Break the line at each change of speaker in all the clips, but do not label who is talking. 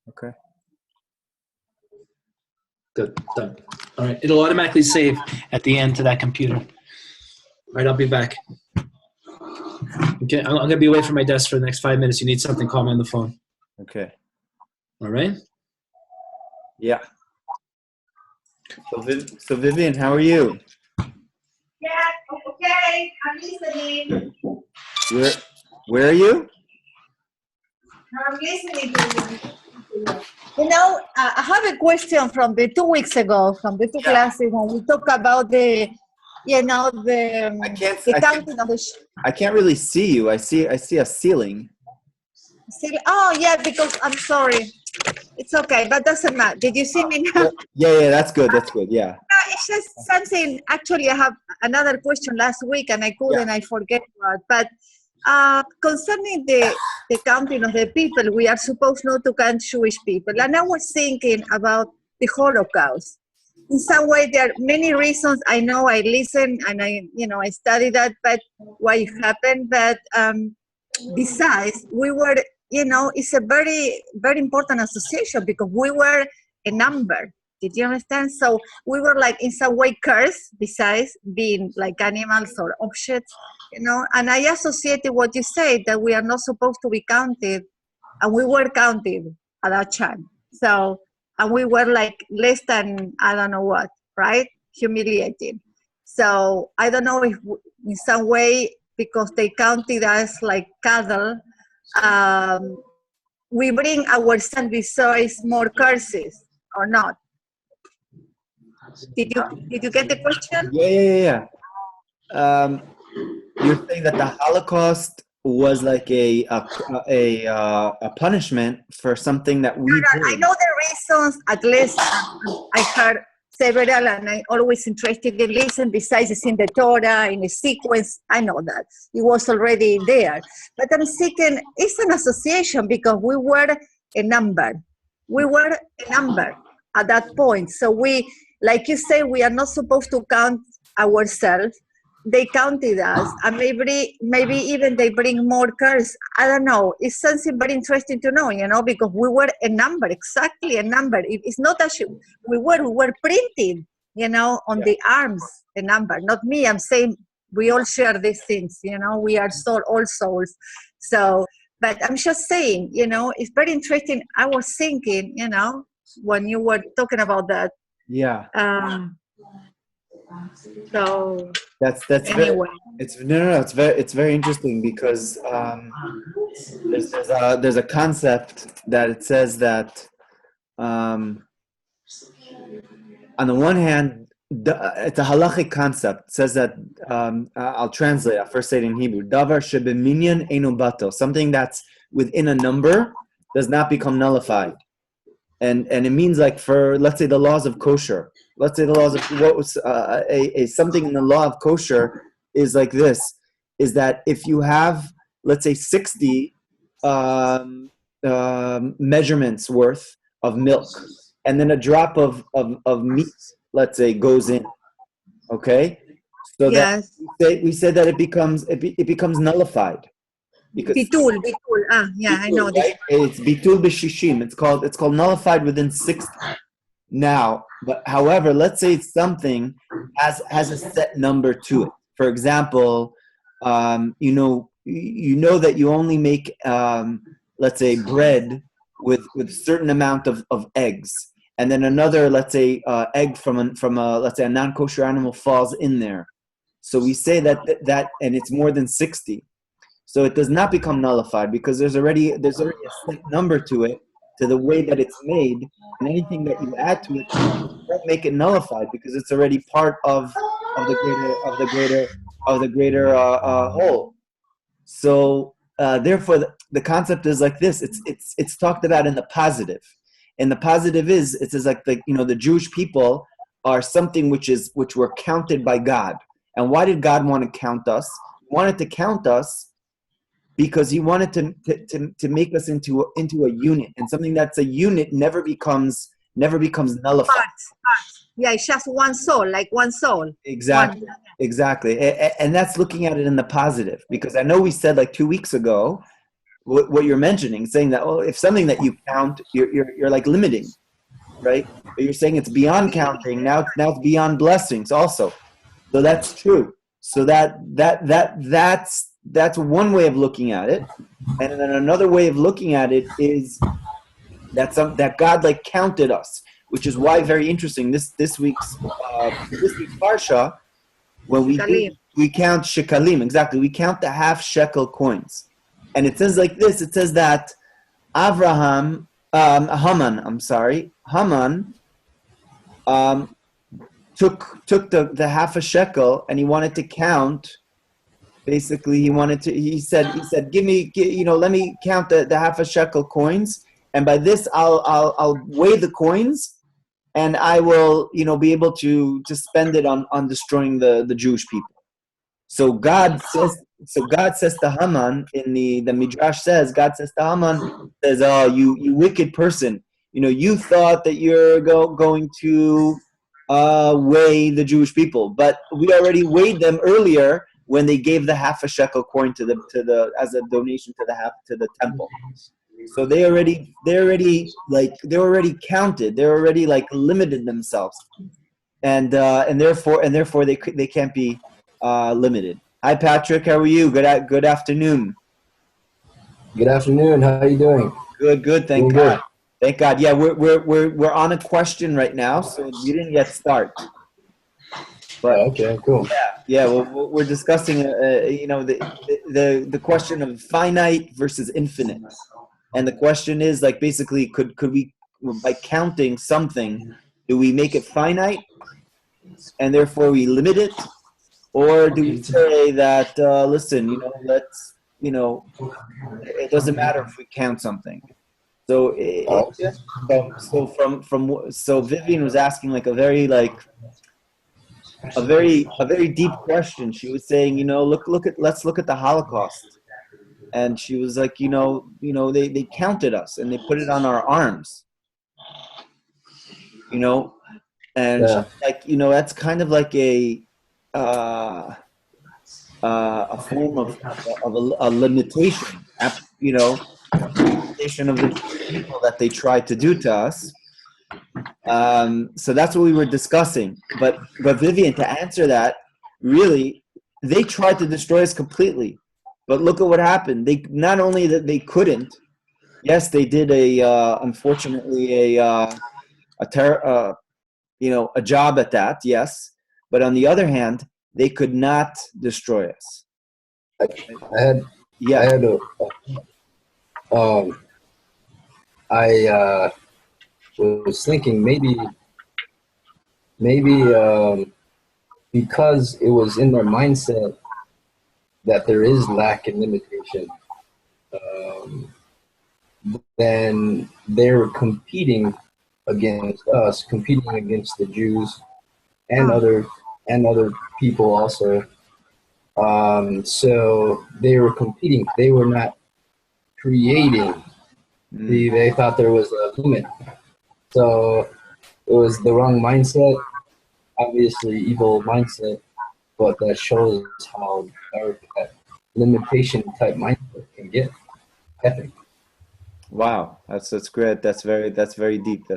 Okay.
Good. Done. All right. It'll automatically save at the end to that computer. All right. I'll be back. Okay. I'm going to be away from my desk for the next 5 minutes. You need something, call me on the phone.
Okay.
All right.
Yeah. So Vivian, how are you?
Yeah, okay, I'm listening.
Where are you?
I'm listening to you. You know, I have a question from the 2 weeks ago, from the two classes when we talk about the, you know, the counting of the.
I can't really see you. I see a ceiling.
Oh yeah, because I'm sorry. It's okay, but doesn't matter. Did you see me now?
Yeah, that's good. That's good. Yeah.
No, it's just something. Actually, I have another question last week, and I couldn't. Yeah. I forget what. But concerning the counting of the people, we are supposed not to count Jewish people. And I was thinking about the Holocaust. In some way, there are many reasons. I know I listen and I study that, but why it happened. But besides, we were. It's a very, very important association because we were a number. Did you understand? So we were like in some way cursed besides being like animals or objects, and I associated what you said that we are not supposed to be counted, and we were counted at that time. So, and we were like less than, I don't know what, right? Humiliating. So I don't know if in some way, because they counted us like cattle, we bring ourselves besides more curses or not? Did you get the question?
Yeah. You're saying that the Holocaust was like a punishment for something that we did.
I know the reasons. At least I heard several, and I always interested in listen. Besides, it's in the Torah, in the sequence. I know that it was already there. But I'm thinking it's an association because we were a number. We were a number at that point. So we, like you say, we are not supposed to count ourselves. They counted us, and maybe even they bring more curse. I don't know. It's something very interesting to know, because we were a number, exactly a number. It's not that we were printed, on the arms, a number. Not me. I'm saying we all share these things. We are all souls. So, but I'm just saying, it's very interesting. I was thinking, when you were talking about that.
Yeah.
So
that's
anyway.
It's very interesting because there's a concept that it says that on the one hand it's a halachic concept. It says that I'll translate. I'll first say it in Hebrew. Davar shebeminyan eino batel. Something that's within a number does not become nullified. And it means like for, let's say, the laws of kosher. Let's say the laws of what was something in the law of kosher is like this: is that if you have, let's say, 60 measurements worth of milk, and then a drop of meat, let's say, goes in, okay? So yes. That we said that it becomes nullified. Because
bitul. I know this.
Right? It's bitul b'shishim. It's called nullified within 60. Now, but however, let's say it's something has a set number to it. For example, you know that you only make let's say bread with a certain amount of eggs, and then another, let's say, egg from a let's say a non-kosher animal falls in there. So we say that and it's more than 60. So it does not become nullified because there's already a set number to it, to the way that it's made, and anything that you add to it won't make it nullified because it's already part of the greater whole. So therefore, the concept is like this. It's talked about in the positive, and the positive is it says like the Jewish people are something which were counted by God. And why did God want to count us? He wanted to count us because he wanted to make us into a unit, and something that's a unit never becomes nullified.
Parts. Yeah, it's just one soul, like one soul.
Exactly, and that's looking at it in the positive. Because I know we said like 2 weeks ago, what you're mentioning, saying that, if something that you count, you're like limiting, right? But you're saying it's beyond counting. Now it's beyond blessings also. So that's true. So that's one way of looking at it. And then another way of looking at it is that God like counted us, which is why very interesting. This week's Parsha, when we count shekalim, exactly, we count the half shekel coins, and it says like this. It says that Haman took the half a shekel, and he wanted to count. Basically, he said, give me, let me count the half a shekel coins, and by this I'll weigh the coins, and I will, be able to spend it on destroying the Jewish people. So God says to Haman, in the Midrash says, God says to Haman, says, oh, you wicked person, you thought that you're going to weigh the Jewish people, but we already weighed them earlier when they gave the half a shekel coin to the as a donation to the temple. So they already counted. They already like limited themselves, and therefore they can't be limited. Hi Patrick, how are you? Good afternoon.
Good afternoon. How are you doing?
Good. Thank God. Good. Thank God. Yeah, we're on a question right now, so you didn't yet start. But
okay, cool.
Yeah. Well, we're discussing, the question of finite versus infinite, and the question is like basically, could we, by counting something, do we make it finite, and therefore we limit it, or do we say that listen, let's, it doesn't matter if we count something. So so Vivian was asking like a very deep question. She was saying, let's look at the Holocaust, and she was like, they counted us and they put it on our arms, and she's like, that's kind of like a form of a limitation, limitation of the people that they tried to do to us. So that's what we were discussing. But Vivian, to answer that, really, they tried to destroy us completely. But look at what happened. They not only that they couldn't. Yes, they did unfortunately a job at that. Yes, but on the other hand, they could not destroy us.
I was thinking maybe because it was in their mindset that there is lack and limitation, then they were competing against us, competing against the Jews and other people also. So they were competing. They were not creating. They thought there was a limit. So it was the wrong mindset, obviously evil mindset, but that shows how dark that limitation type mindset can get. Epic.
Wow, that's great. That's very deep.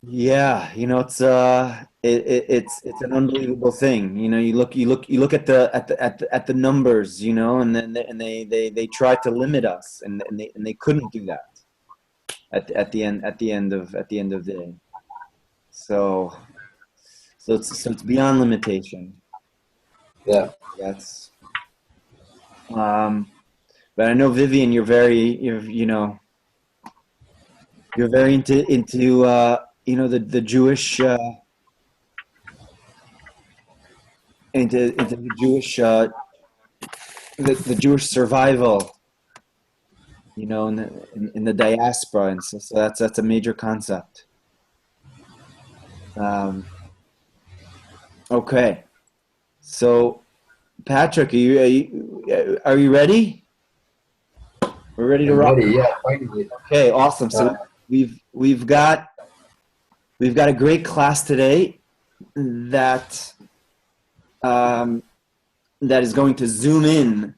Yeah, it's an unbelievable thing. You look at the numbers, and then they try to limit us, and they couldn't do that at the end of the day. So it's beyond limitation.
Yeah.
That's but I know Vivian, you're very into the Jewish into the Jewish the Jewish survival, in the diaspora, and so that's a major concept. Okay, so Patrick, are you ready? We're ready to rock.
Yeah, finally.
Okay, awesome. So we've got a great class today that that is going to zoom in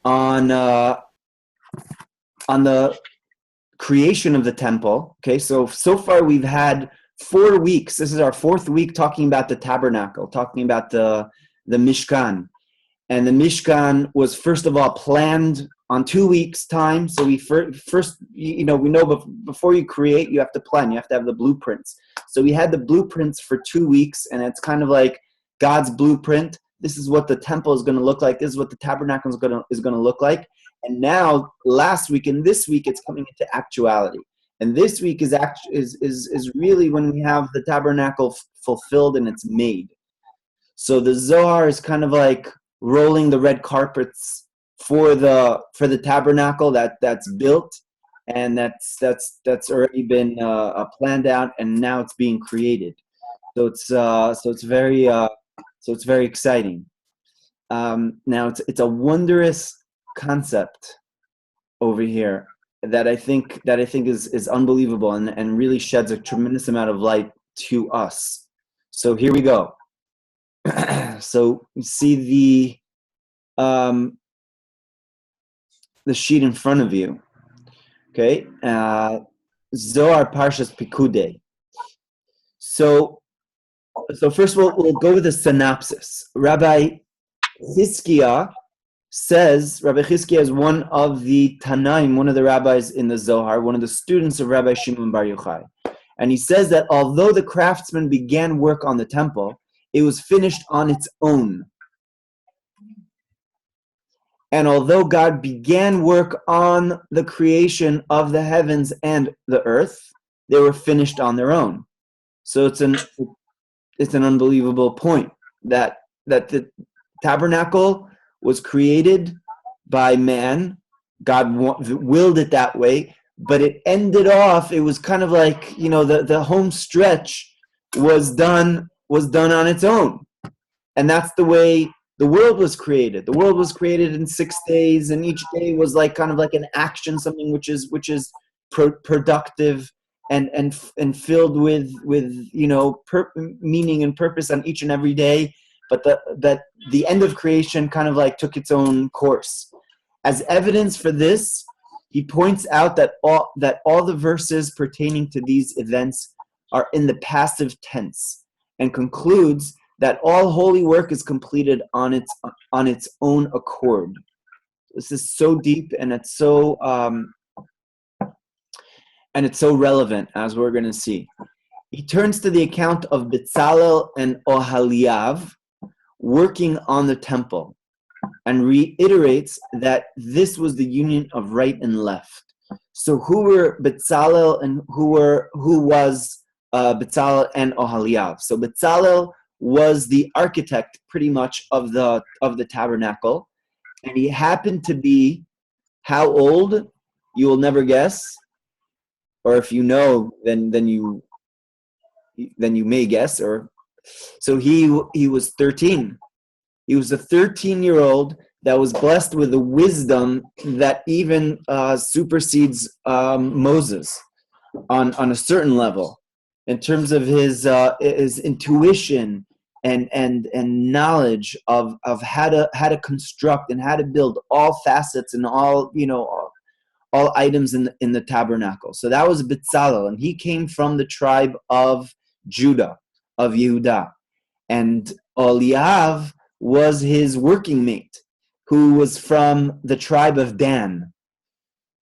on the creation of the temple. Okay, so far we've had 4 weeks. This is our 4th week talking about the tabernacle, talking about the Mishkan. And the Mishkan was first of all planned on 2 weeks' time. So we first, we know before you create, you have to plan. You have to have the blueprints. So we had the blueprints for 2 weeks, and it's kind of like God's blueprint. This is what the temple is going to look like. This is what the tabernacle is going to look like. And now, last week and this week, it's coming into actuality. And this week is really when we have the tabernacle fulfilled and it's made. So the Zohar is kind of like rolling the red carpets for the tabernacle that's built, and that's already been planned out, and now it's being created. So it's very exciting. Now it's a wondrous concept over here that I think is unbelievable and really sheds a tremendous amount of light to us. So here we go. So you see the sheet in front of you. Okay, Zohar Parshas Pikudei. So first we'll go with the synopsis. Rabbi Chizkiah is one of the Tanaim, one of the rabbis in the Zohar, one of the students of Rabbi Shimon Bar Yochai. And he says that although the craftsman began work on the temple, it was finished on its own. And although God began work on the creation of the heavens and the earth, they were finished on their own. So it's an unbelievable point that the tabernacle was created by man. God willed it that way, but it ended off. It was kind of like, the home stretch was done on its own, and that's the way the world was created. The world was created in 6 days, and each day was like kind of like an action, something which is productive and filled with meaning and purpose on each and every day. But the end of creation kind of like took its own course. As evidence for this, he points out that all the verses pertaining to these events are in the passive tense, and concludes that all holy work is completed on its own accord. This is so deep, and it's so relevant, as we're going to see. He turns to the account of Bezalel and Oholiav working on the temple, and reiterates that this was the union of right and left. So who were Bezalel and who was Bezalel and Oholiav? So Bezalel was the architect, pretty much, of the tabernacle, and he happened to be how old? You will never guess, or if you know, then you may guess. So he was 13. He was a 13-year-old that was blessed with a wisdom that even supersedes Moses on a certain level, in terms of his intuition and knowledge of how to construct and how to build all facets and all items in the tabernacle. So that was Bezalel, and he came from the tribe of Judah, of Yehudah, and Oholiav was his working mate, who was from the tribe of Dan.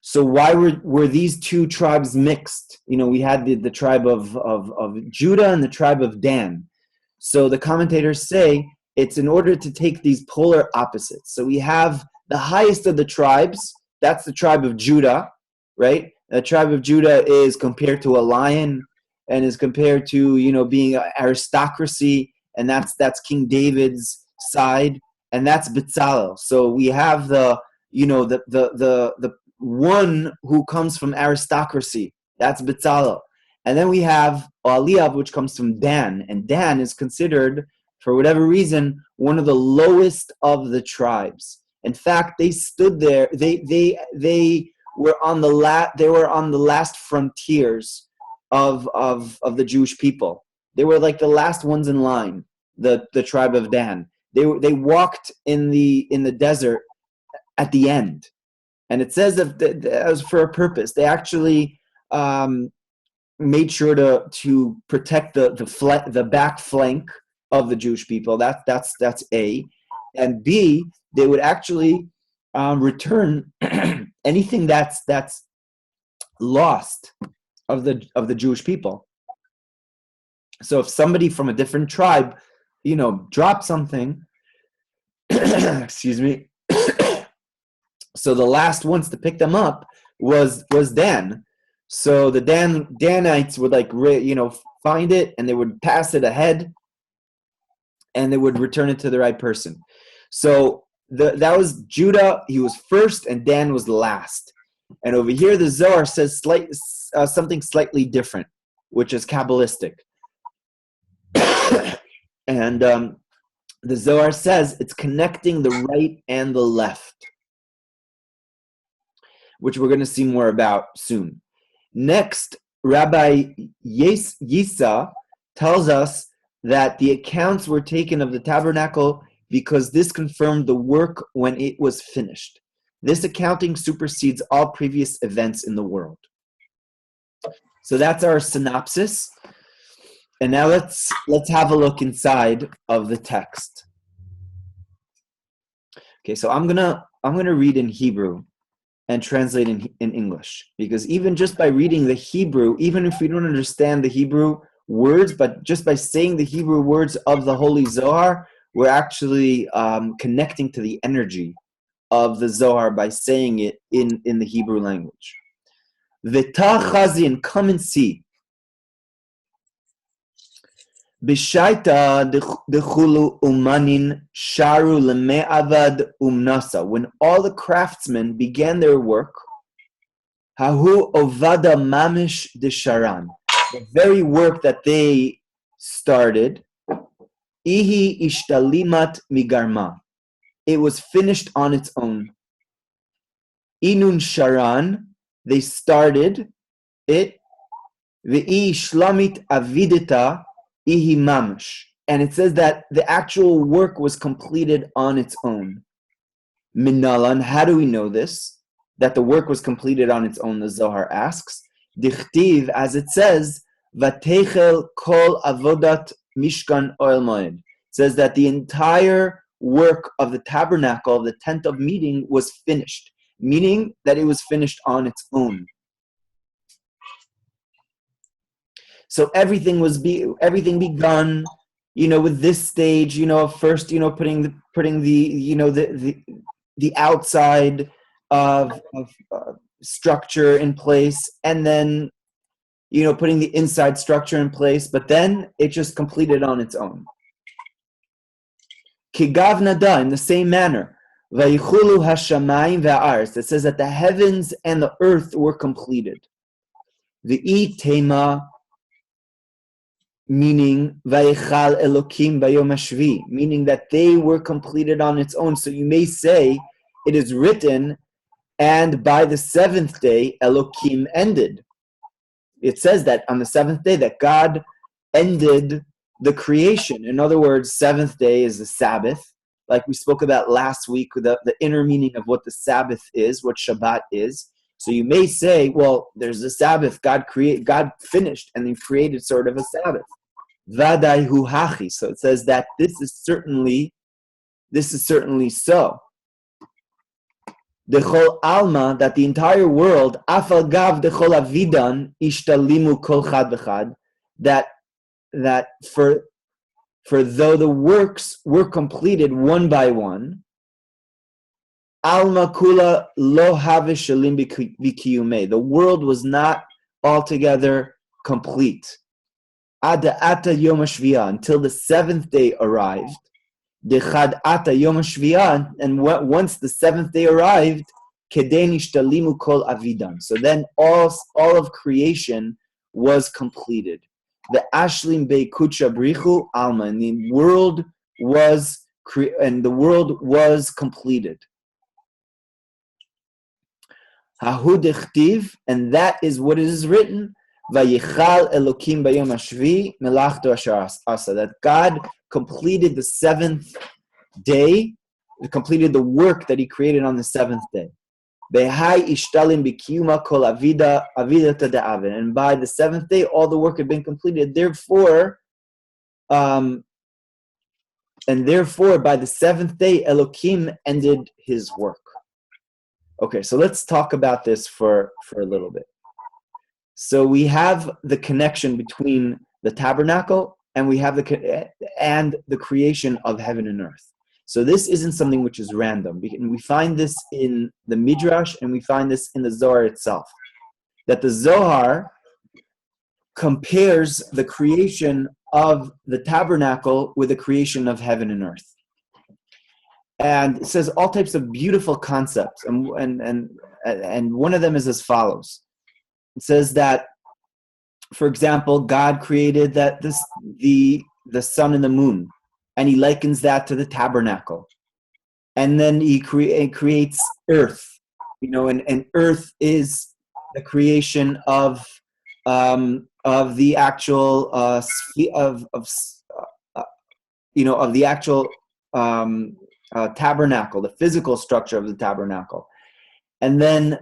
So why were these two tribes mixed? We had the tribe of Judah and the tribe of Dan. So the commentators say it's in order to take these polar opposites. So we have the highest of the tribes, that's the tribe of Judah, right? The tribe of Judah is compared to a lion, and is compared to, being an aristocracy, and that's King David's side, and that's Bezalel. So we have the one who comes from aristocracy, that's Bezalel. And then we have Oholiav, which comes from Dan, and Dan is considered, for whatever reason, one of the lowest of the tribes. In fact, they stood there. They were on the last frontiers of the Jewish people. They were like the last ones in line. The tribe of Dan. They walked in the desert at the end, and it says that was for a purpose. They actually made sure to protect the back flank of the Jewish people. That's A, and B, they would actually return anything that's lost of the Jewish people. So if somebody from a different tribe, dropped something, excuse me. So the last ones to pick them up was Dan. So the Danites would find it, and they would pass it ahead, and they would return it to the right person. So that was Judah. He was first, and Dan was last. And over here, the Zohar says something slightly different, which is Kabbalistic. And the Zohar says it's connecting the right and the left, which we're going to see more about soon. Next, Rabbi Yisa tells us that the accounts were taken of the tabernacle because this confirmed the work when it was finished. This accounting supersedes all previous events in the world. So that's our synopsis. And now let's have a look inside of the text. Okay, so I'm gonna read in Hebrew and translate in English, because even just by reading the Hebrew, even if we don't understand the Hebrew words, but just by saying the Hebrew words of the Holy Zohar, we're actually connecting to the energy of the Zohar by saying it in the Hebrew language. V'tah chazin, come and see. B'shaita dechulu umanin sharu leme'avad umnasa. When all the craftsmen began their work, hahu ovada mamish desharan. The very work that they started, ihi ishtalimat migarma. It was finished on its own. Inun sharan, they started it. Ve'i shlamit avidita ihi mamash. And it says that the actual work was completed on its own. Minalan, how do we know this? That the work was completed on its own, the Zohar asks. Dichtiv, as it says, Vatechel kol avodat mishkan oil moed. It says that the entire work of the tabernacle, of the tent of meeting, was finished, meaning that it was finished on its own. So everything begun, with this stage, first, putting the outside of structure in place, and then, putting the inside structure in place, but then it just completed on its own. Kigav nada, in the same manner, vayichulu hashamayim va'aretz. It says that the heavens and the earth were completed. V'i tema, meaning vayichal elokim bayom hashvi, meaning that they were completed on its own. So you may say it is written, and by the seventh day Elokim ended. It says that on the seventh day that God ended the creation. In other words, seventh day is the Sabbath, like we spoke about last week, the inner meaning of what the Sabbath is, what Shabbat is. So you may say, well, there's the Sabbath, God finished, and then created sort of a Sabbath. Vadai hu hachi. So it says that this is certainly so. Dechol alma, that the entire world, afal gav dechol avidan ishtalimu kol chad v'chad, that for though the works were completed one by one, alma kula lo have shalim b'kiyumei, the world was not altogether complete. Ada ata yom hashviyah, until the seventh day arrived. Dechad ata yom hashviyah, and once the seventh day arrived, kedei nishtalimu kol avidan. So then all of creation was completed. The ashlim beikucha brichu alma, and the world was completed. Hahu dechtiv, and that is what is written. Vayichal Elokim bayom hashvi melachto asher asa, that God completed the seventh day, completed the work that he created on the seventh day. And by the seventh day, all the work had been completed. Therefore, by the seventh day, Elohim ended his work. Okay, so let's talk about this for a little bit. So we have the connection between the tabernacle and we have the creation of heaven and earth. So this isn't something which is random. We find this in the Midrash and we find this in the Zohar itself. That the Zohar compares the creation of the tabernacle with the creation of heaven and earth. And it says all types of beautiful concepts. And one of them is as follows. It says that, for example, God created the sun and the moon. And he likens that to the tabernacle. And then he creates earth, and earth is the creation of the actual of the actual tabernacle, the physical structure of the tabernacle. And then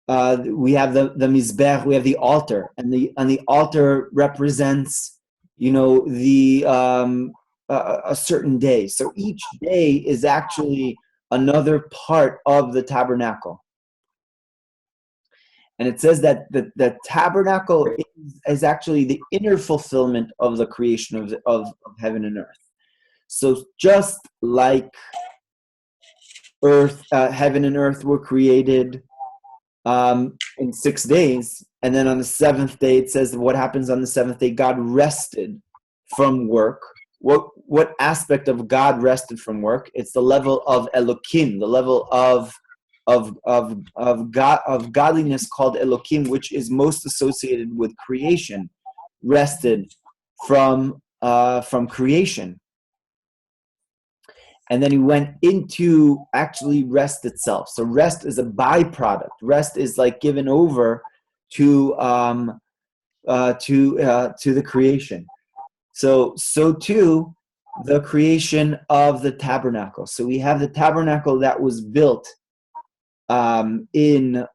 we have the mizbech, we have the altar, and the altar represents a certain day. So each day is actually another part of the tabernacle. And it says that the tabernacle is actually the inner fulfillment of the creation of heaven and earth. So just like heaven and earth were created in 6 days, and then on the seventh day, it says what happens on the seventh day. God rested from work. What aspect of God rested from work? It's the level of Elohim, the level of God, of godliness called Elohim, which is most associated with creation. Rested from creation, and then he went into actually rest itself. So rest is a byproduct. Rest is like given over to the creation. So too the creation of the tabernacle. So we have the tabernacle that was built in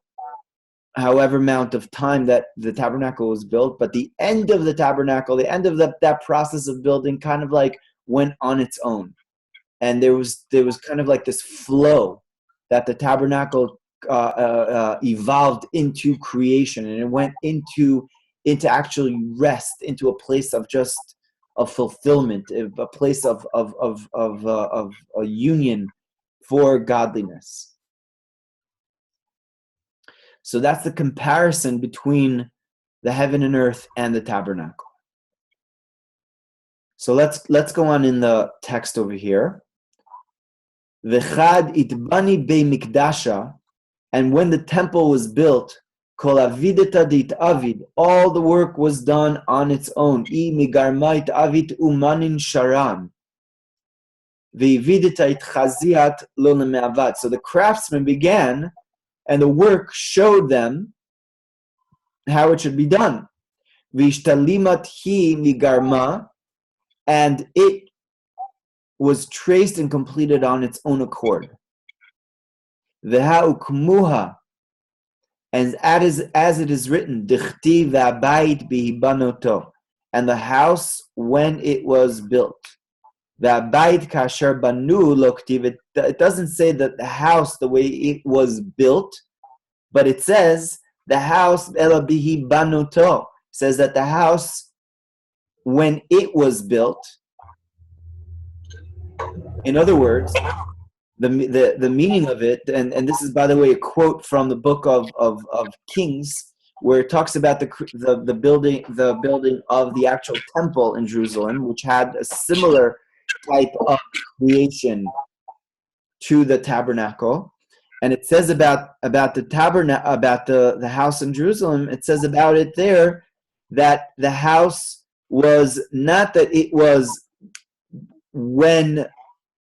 however amount of time that the tabernacle was built, but the end of the tabernacle, the end of that process of building kind of like went on its own. And there was kind of like this flow that the tabernacle evolved into creation, and it went into actually rest, into a place of fulfillment, a place of a union for godliness. So that's the comparison between the heaven and earth and the tabernacle. So let's go on in the text over here. V'chad itbani bei mikdasha, and when the temple was built, kol avideta d'itavid, all the work was done on its own. I migarma itavit umanin sharan, v'videta itchaziat lo lemeavad. So the craftsmen began, and the work showed them how it should be done. V'ishtalimat hi migarma, and it was traced and completed on its own accord. V'ha'ukmuha, and as it is written, Dichti v'abayit bihibanoto, and the house when it was built. V'abayit kasher banu lo ktiv. It doesn't say that the house the way it was built, but it says the house ela bihibanoto. Says that the house when it was built. In other words, the meaning of it, and this is, by the way, a quote from the book of Kings, where it talks about the building of the actual temple in Jerusalem, which had a similar type of creation to the tabernacle. And it says about the tabernacle, about the house in Jerusalem, it says about it there that the house was not that it was when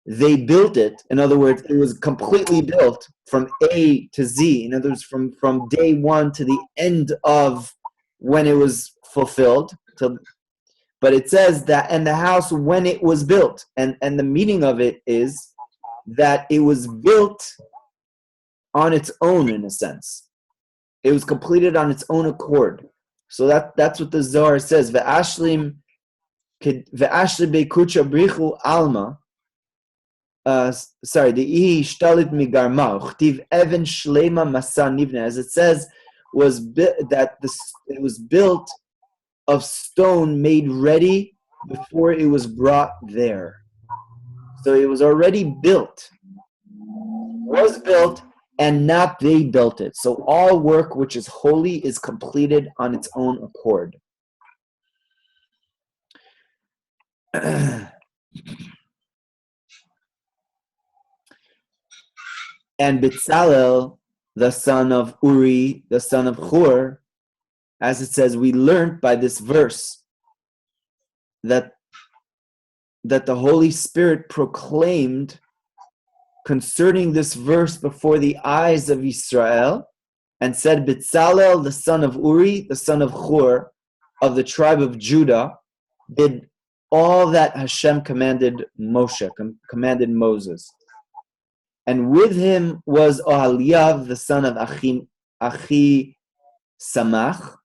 they built it. In other words, it was completely built from A to Z. In other words, from day one to the end of when it was fulfilled. But it says that, and the house when it was built. And the meaning of it is that it was built on its own, in a sense. It was completed on its own accord. So that's what the Zohar says. Ve'ashlim beikucha brichu alma. The ihi shtalit migarma uchtiv even shlema masa nivna, as it says, it was built of stone made ready before it was brought there. So it was already built, and not they built it. So all work which is holy is completed on its own accord. And Bezalel, the son of Uri, the son of Hur, as it says, we learned by this verse that the Holy Spirit proclaimed concerning this verse before the eyes of Israel, and said, Bezalel, the son of Uri, the son of Hur, of the tribe of Judah, did all that Hashem commanded Moshe, commanded Moses. And with him was Oholiav, the son of Achi Samach.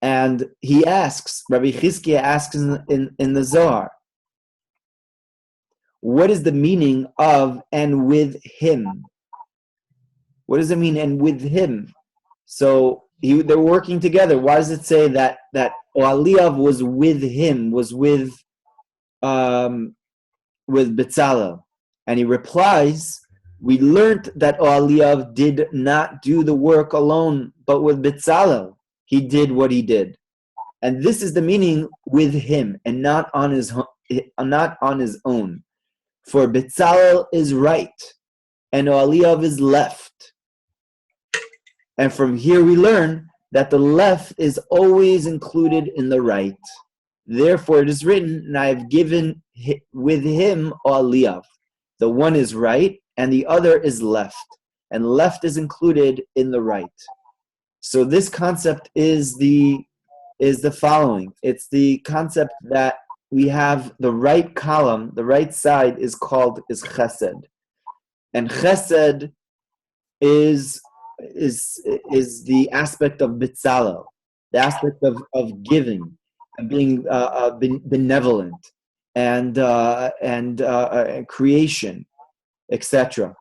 And he asks, Rabbi Chizkiah asks in the Zohar, what is the meaning of and with him? What does it mean, and with him? So they're working together. Why does it say that Oholiav was with him, was with Bezalel? And he replies, we learned that Oholiav did not do the work alone, but with Bezalel he did what he did. And this is the meaning, with him, and not on his own. For Bezalel is right, and Oholiav is left. And from here we learn that the left is always included in the right. Therefore it is written, and I have given with him Oholiav. The one is right, and the other is left. And left is included in the right. So this concept is the following. It's the concept that we have the right column, the right side is chesed. And chesed is the aspect of Bezalel, the aspect of giving and being benevolent and creation, etc.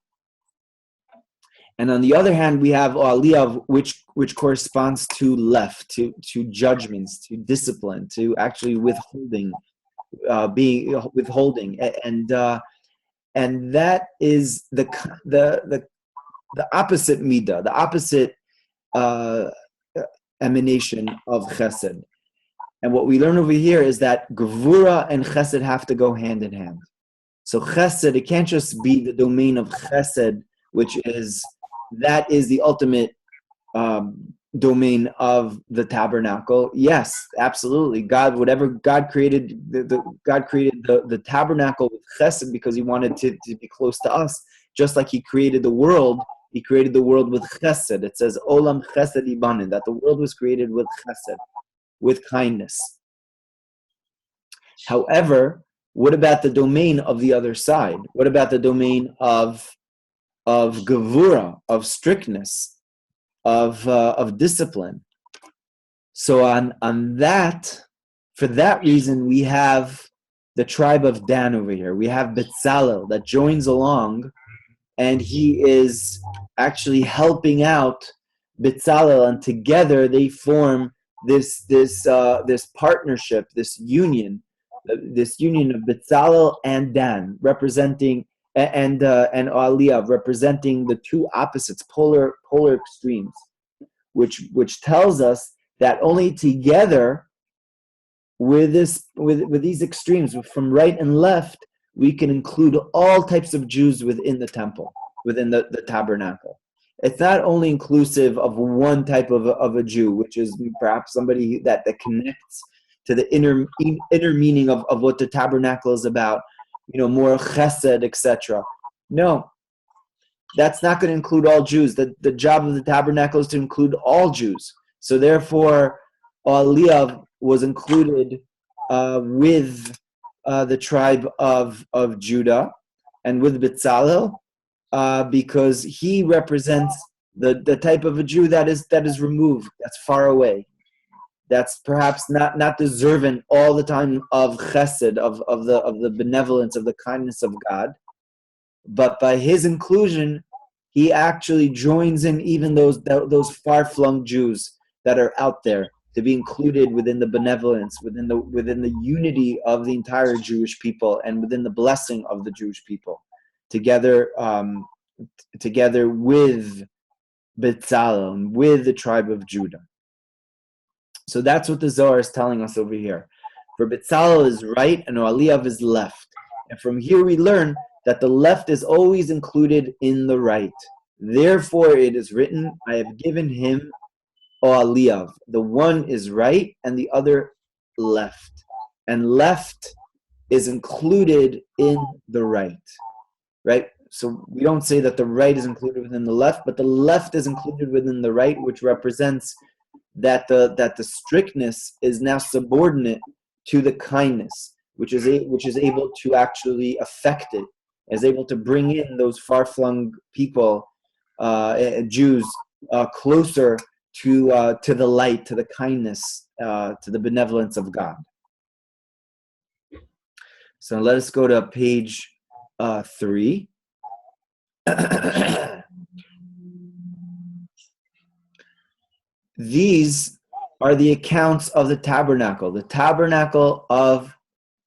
And on the other hand, we have Oholiav, which corresponds to left, to judgments, to discipline, to actually withholding, and that is the opposite midah, the opposite emanation of chesed. And what we learn over here is that gevura and chesed have to go hand in hand. So chesed, it can't just be the domain of chesed, that is the ultimate domain of the tabernacle. Yes, absolutely. God created God created the tabernacle with chesed because he wanted to be close to us. Just like he created the world, he created the world with chesed. It says olam chesed ibanin, that the world was created with chesed, with kindness. However, what about the domain of the other side? What about the domain of gevura, of strictness, of discipline? So on that, for that reason, we have the tribe of Dan over here. We have Bezalel that joins along, and he is actually helping out Bezalel, and together they form this partnership, this union of Bezalel and Dan, representing and Oholiav, representing the two opposites, polar extremes, which tells us that only together with these extremes, from right and left, we can include all types of Jews within the temple, within the tabernacle. It's not only inclusive of one type of a Jew, which is perhaps somebody that connects to the inner meaning of what the tabernacle is about, more chesed, etc. No, that's not going to include all Jews. The job of the tabernacle is to include all Jews. So therefore, Oholiav was included with the tribe of Judah and with Bezalel, because he represents the type of a Jew that is removed, that's far away, that's perhaps not deserving all the time of chesed, of the benevolence, of the kindness of God. But by his inclusion, he actually joins in even those far-flung Jews that are out there, to be included within the benevolence, within the unity of the entire Jewish people, and within the blessing of the Jewish people, together with Bezalel, with the tribe of Judah. So that's what the Zohar is telling us over here. For Bezalel is right and Oholiav is left. And from here we learn that the left is always included in the right. Therefore it is written, I have given him Oholiav. The one is right and the other left. And left is included in the right. Right? So we don't say that the right is included within the left, but the left is included within the right, which represents that the strictness is now subordinate to the kindness, which is able to actually affect it, is able to bring in those far-flung people, Jews, closer to the light, to the kindness, to the benevolence of God. So let us go to page 3. These are the accounts of the tabernacle of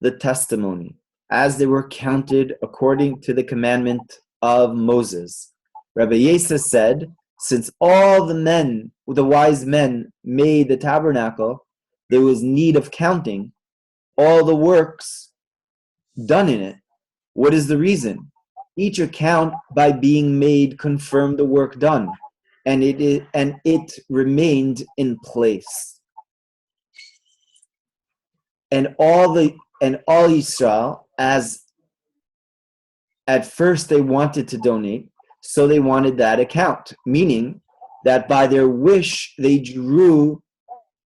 the testimony, as they were counted according to the commandment of Moses. Rabbi Yesa said, since all the wise men made the tabernacle, there was need of counting all the works done in it. What is the reason? Each account by being made confirmed the work done, and it remained in place. And all Israel, as at first they wanted to donate, so they wanted that account, meaning that by their wish they drew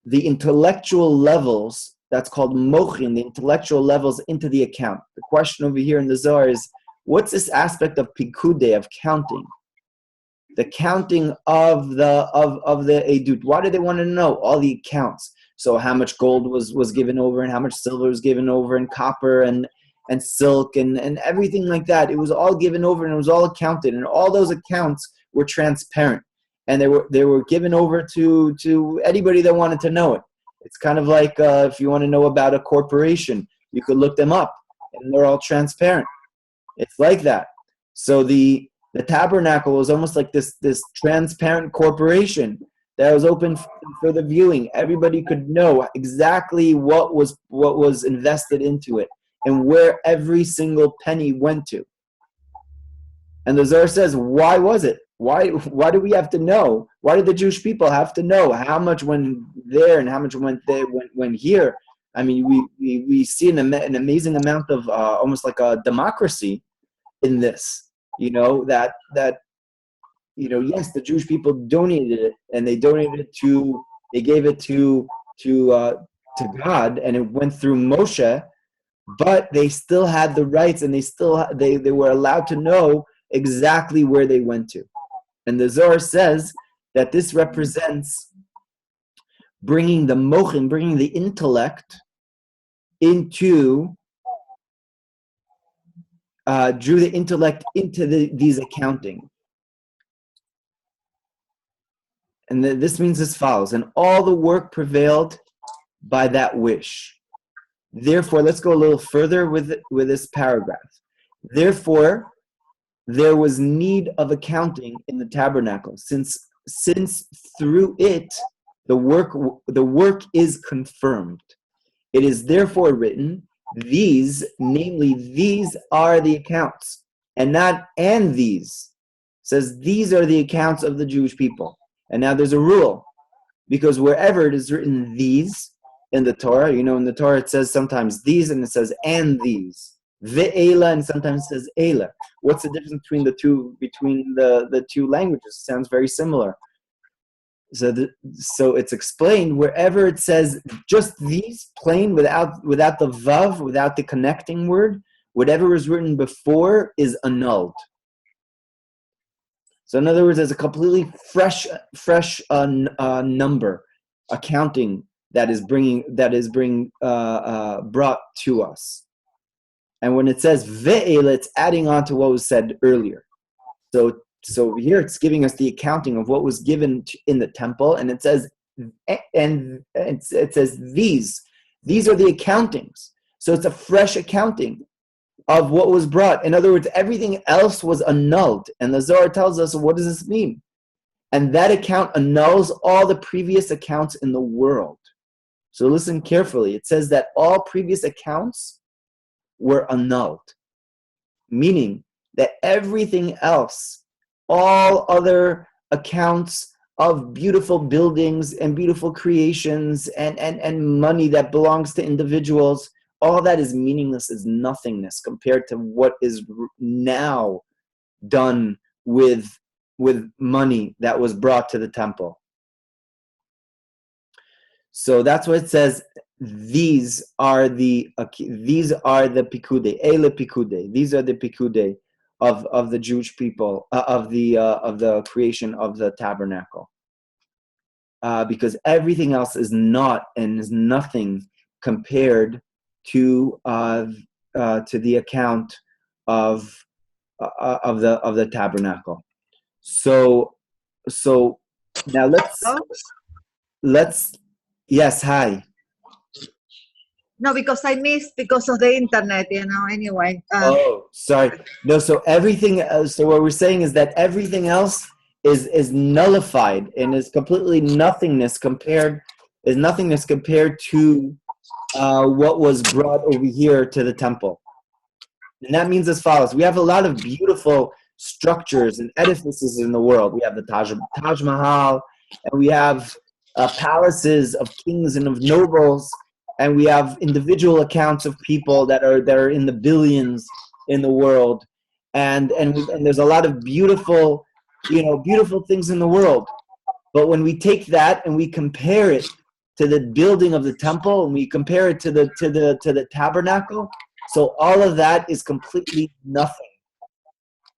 the intellectual levels, that's called mochin, the intellectual levels, into the account. The question over here in the Zohar is, what's this aspect of Pikudei, of counting? The counting of the edut. Why did they want to know? All the accounts. So how much gold was given over, and how much silver was given over, and copper and silk and everything like that. It was all given over, and it was all accounted, and all those accounts were transparent, and they were given over to anybody that wanted to know it. It's kind of like if you want to know about a corporation, you could look them up, and they're all transparent. It's like that. So the tabernacle was almost like this transparent corporation that was open for the viewing. Everybody could know exactly what was invested into it and where every single penny went to. And the Zohar says, why was it? Why do we have to know? Why did the Jewish people have to know how much went there and how much went there, went here? I mean, we see an amazing amount of almost like a democracy in this. That yes, the Jewish people donated it, and they donated it they gave it to God, and it went through Moshe, but they still had the rights, and they were allowed to know exactly where they went to. And the Zohar says that this represents bringing the mochin, bringing the intellect into drew the intellect into these accounting. And this means as follows: and all the work prevailed by that wish. Therefore, let's go a little further with this paragraph. Therefore, there was need of accounting in the tabernacle, since through it the work is confirmed. It is therefore written, these are the accounts, and not and these. It says these are the accounts of the Jewish people. And now there's a rule, because wherever it is written these in the Torah, in the Torah it says sometimes these, and it says and these, ve'ela, and sometimes it says ela. What's the difference between the two languages? It sounds very similar. So it's explained wherever it says just these plain without the vav, without the connecting word, whatever was written before is annulled. So in other words, there's a completely fresh number, accounting that is brought to us. And when it says ve'el, it's adding on to what was said earlier. So here it's giving us the accounting of what was given in the temple, and it says these are the accountings. So it's a fresh accounting of what was brought. In other words, everything else was annulled. And the Zohar tells us, what does this mean? And that account annuls all the previous accounts in the world. So listen carefully. It says that all previous accounts were annulled, meaning that everything else, all other accounts of beautiful buildings and beautiful creations and money that belongs to individuals, all that is meaningless, is nothingness compared to what is now done with money that was brought to the temple. So that's what it says. These are the Pikudei, Ele Pikudei. These are the Pikudei of the Jewish people, of the creation of the tabernacle, because everything else is not and is nothing compared to the account of the tabernacle. So now let's yes, hi.
No, because I missed because of the internet, anyway.
Oh, sorry. No, so everything, so what we're saying is that everything else is nullified and is completely nothingness compared to what was brought over here to the temple. And that means as follows. We have a lot of beautiful structures and edifices in the world. We have the Taj Mahal, and we have palaces of kings and of nobles, and we have individual accounts of people that are in the billions in the world, and there's a lot of beautiful things in the world. But when we take that and we compare it to the building of the temple, and we compare it to the tabernacle, so all of that is completely nothing,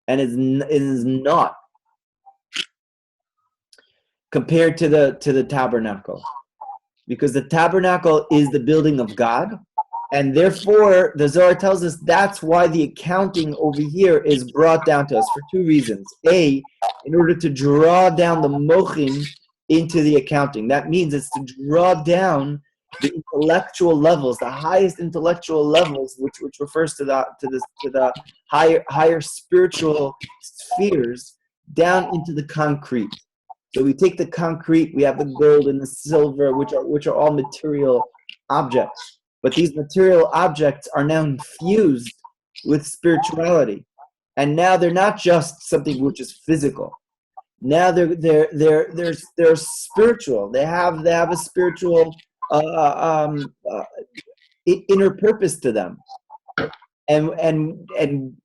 and it is not compared to the tabernacle. Because the tabernacle is the building of God, and therefore the Zohar tells us that's why the accounting over here is brought down to us for two reasons. A, in order to draw down the mochin into the accounting. That means it's to draw down the intellectual levels, the highest intellectual levels, which refers to the higher spiritual spheres, down into the concrete. So we take the concrete, we have the gold and the silver, which are all material objects. But these material objects are now infused with spirituality. And now they're not just something which is physical. Now they're spiritual. They have a spiritual inner purpose to them. And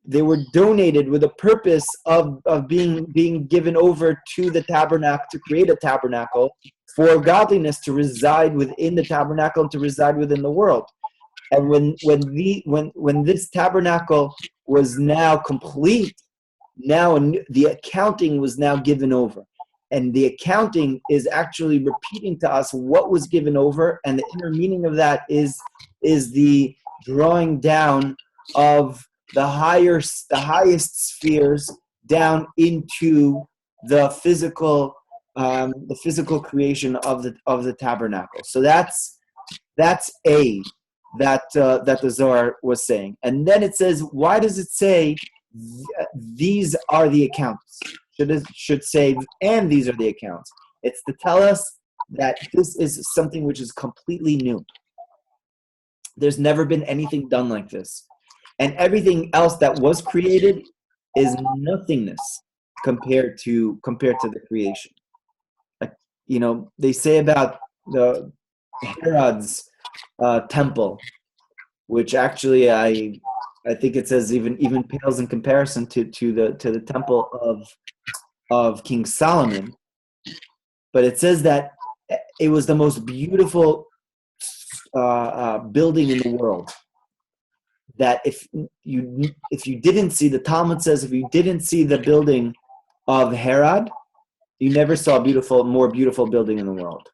they were donated with a purpose of being given over to the tabernacle, to create a tabernacle for godliness to reside within the tabernacle and to reside within the world. And when this tabernacle was now complete, now the accounting was now given over. And the accounting is actually repeating to us what was given over, and the inner meaning of that is the drawing down of the highest spheres down into the physical creation of the tabernacle. So that's A that the Zohar was saying. And then it says, why does it say these are the accounts? Should say, and these are the accounts. It's to tell us that this is something which is completely new. There's never been anything done like this. And everything else that was created is nothingness compared to the creation. Like, they say about the Herod's temple, which actually I think it says even pales in comparison to the temple of King Solomon. but it says that it was the most beautiful building in the world. That if you didn't see, the Talmud says, if you didn't see the building of Herod, you never saw a more beautiful building in the world.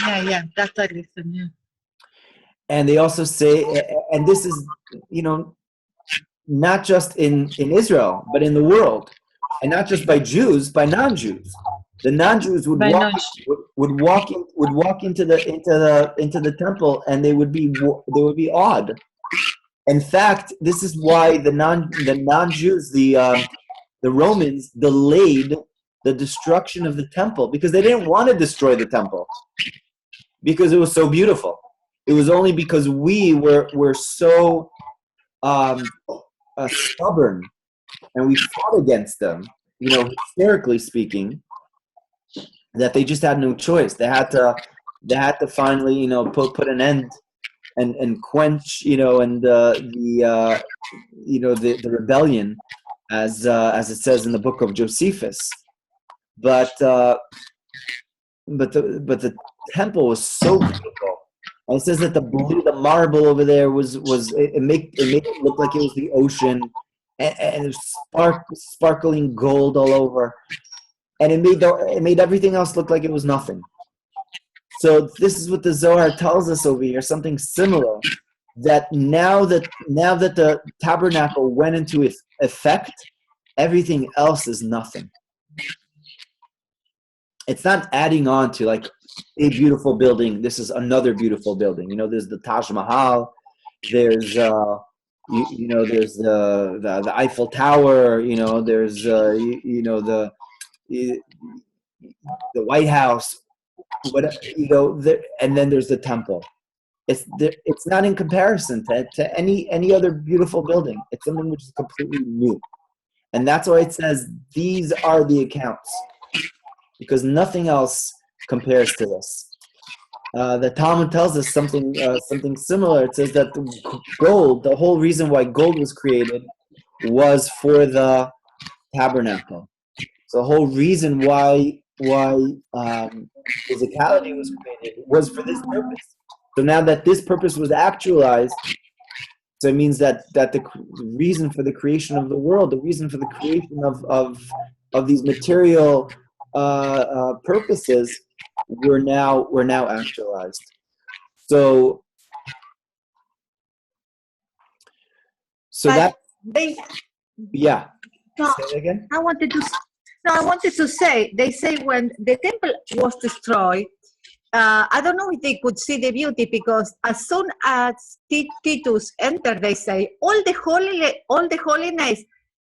Yeah, that's the reason, yeah.
And they also say, and this is, not just in Israel, but in the world, and not just by Jews, by non-Jews. The non-Jews would walk into the temple, and they would be awed. In fact, this is why the non-Jews, the Romans, delayed the destruction of the temple, because they didn't want to destroy the temple because it was so beautiful. It was only because we were so stubborn, and we fought against them, hysterically speaking, that they just had no choice. They had to finally, put an end and quench, the rebellion, as it says in the book of Josephus. But the temple was so beautiful. And it says that the marble over there it made it look like it was the ocean, and it was sparkling gold all over, and it made everything else look like it was nothing. So this is what the Zohar tells us over here, something similar, that now that the tabernacle went into effect, everything else is nothing. It's not adding on to like a beautiful building. This is another beautiful building. There's the Taj Mahal. There's there's the Eiffel Tower. There's the White House. And then there's the temple. It's not in comparison to any other beautiful building. It's something which is completely new, and that's why it says these are the accounts, because nothing else compares to this. The Talmud tells us something similar. It says that gold, the whole reason why gold was created, was for the tabernacle. So the whole reason why physicality was created was for this purpose. So now that this purpose was actualized, so it means that the reason for the creation of the world, the reason for the creation of these material purposes, were now actualized. So that yeah.
No,
say it again.
I wanted to say, they say when the temple was destroyed, I don't know if they could see the beauty, because as soon as Titus entered, they say all the holiness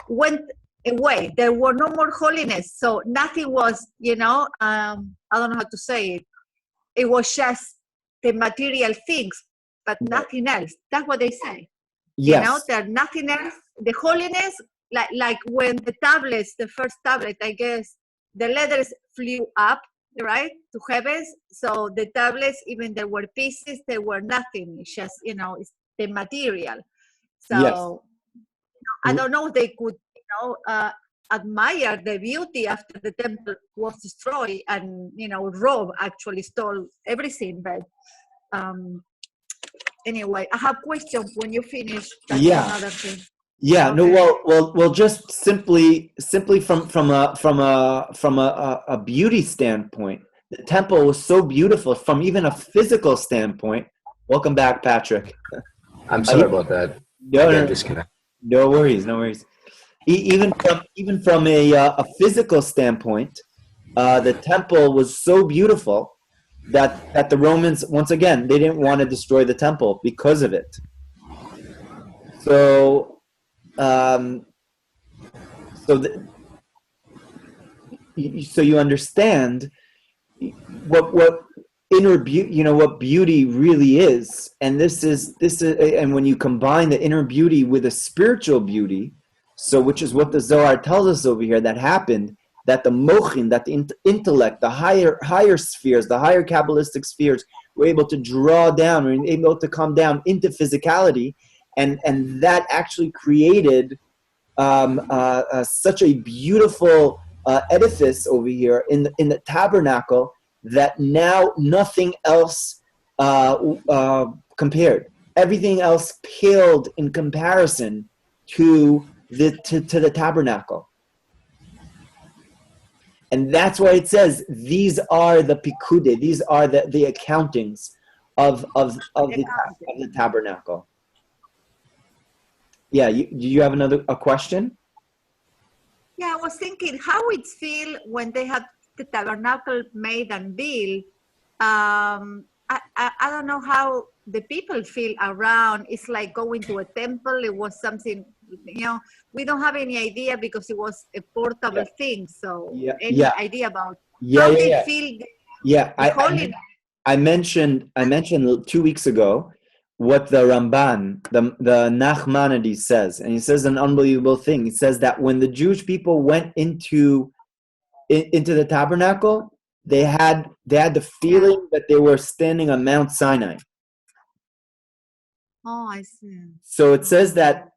went away. There were no more holiness, so nothing was, I don't know how to say it. It was just the material things, but nothing else. That's what they say.
Yes.
There's nothing else. The holiness, like when the first tablet, I guess, the letters flew up, right, to heavens. So the tablets, even there were pieces, there were nothing. It's just, it's the material. So
Yes.
I don't know if they could, admire the beauty after the temple was destroyed, and Rome actually stole everything. But anyway, I have questions when you finish. That's another thing.
Yeah.
Okay.
No. Well. Just simply from a beauty standpoint, the temple was so beautiful. From even a physical standpoint. Welcome back, Patrick.
I'm sorry about that.
No,
Disconnect.
No worries. Even from a physical standpoint, the temple was so beautiful that the Romans, once again, they didn't want to destroy the temple because of it. So, so you understand what inner beauty, what beauty really is, and this is, and when you combine the inner beauty with a spiritual beauty, so which is what the Zohar tells us over here that happened, that the mochin, that the intellect, the higher spheres, the higher Kabbalistic spheres, were able to draw down, were able to come down into physicality, and that actually created such a beautiful edifice over here in the tabernacle that now nothing else compared. Everything else paled in comparison to the tabernacle. And that's why it says these are the Pikudei, these are the accountings of the tabernacle. Yeah, you have a question?
Yeah, I was thinking how it feels when they had the tabernacle made and built. I don't know how the people feel around. It's like going to a temple. It was something, we don't have any idea because it was a portable thing. So any idea about how they feel the holiness?
I mentioned 2 weeks ago what the Ramban, the Nachmanides says, and he says an unbelievable thing. He says that when the Jewish people went into the tabernacle, they had the feeling that they were standing on Mount Sinai.
Oh, I see.
So it says that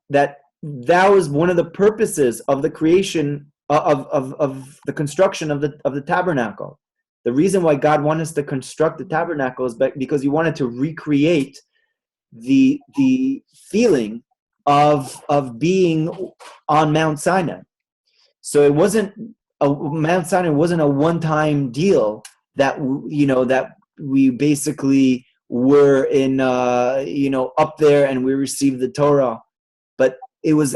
was one of the purposes of the creation of the construction of the tabernacle. The reason why God wanted us to construct the tabernacle is because he wanted to recreate the feeling of being on Mount Sinai. So it wasn't Mount Sinai wasn't a one-time deal that we basically were in up there and we received the Torah, but it was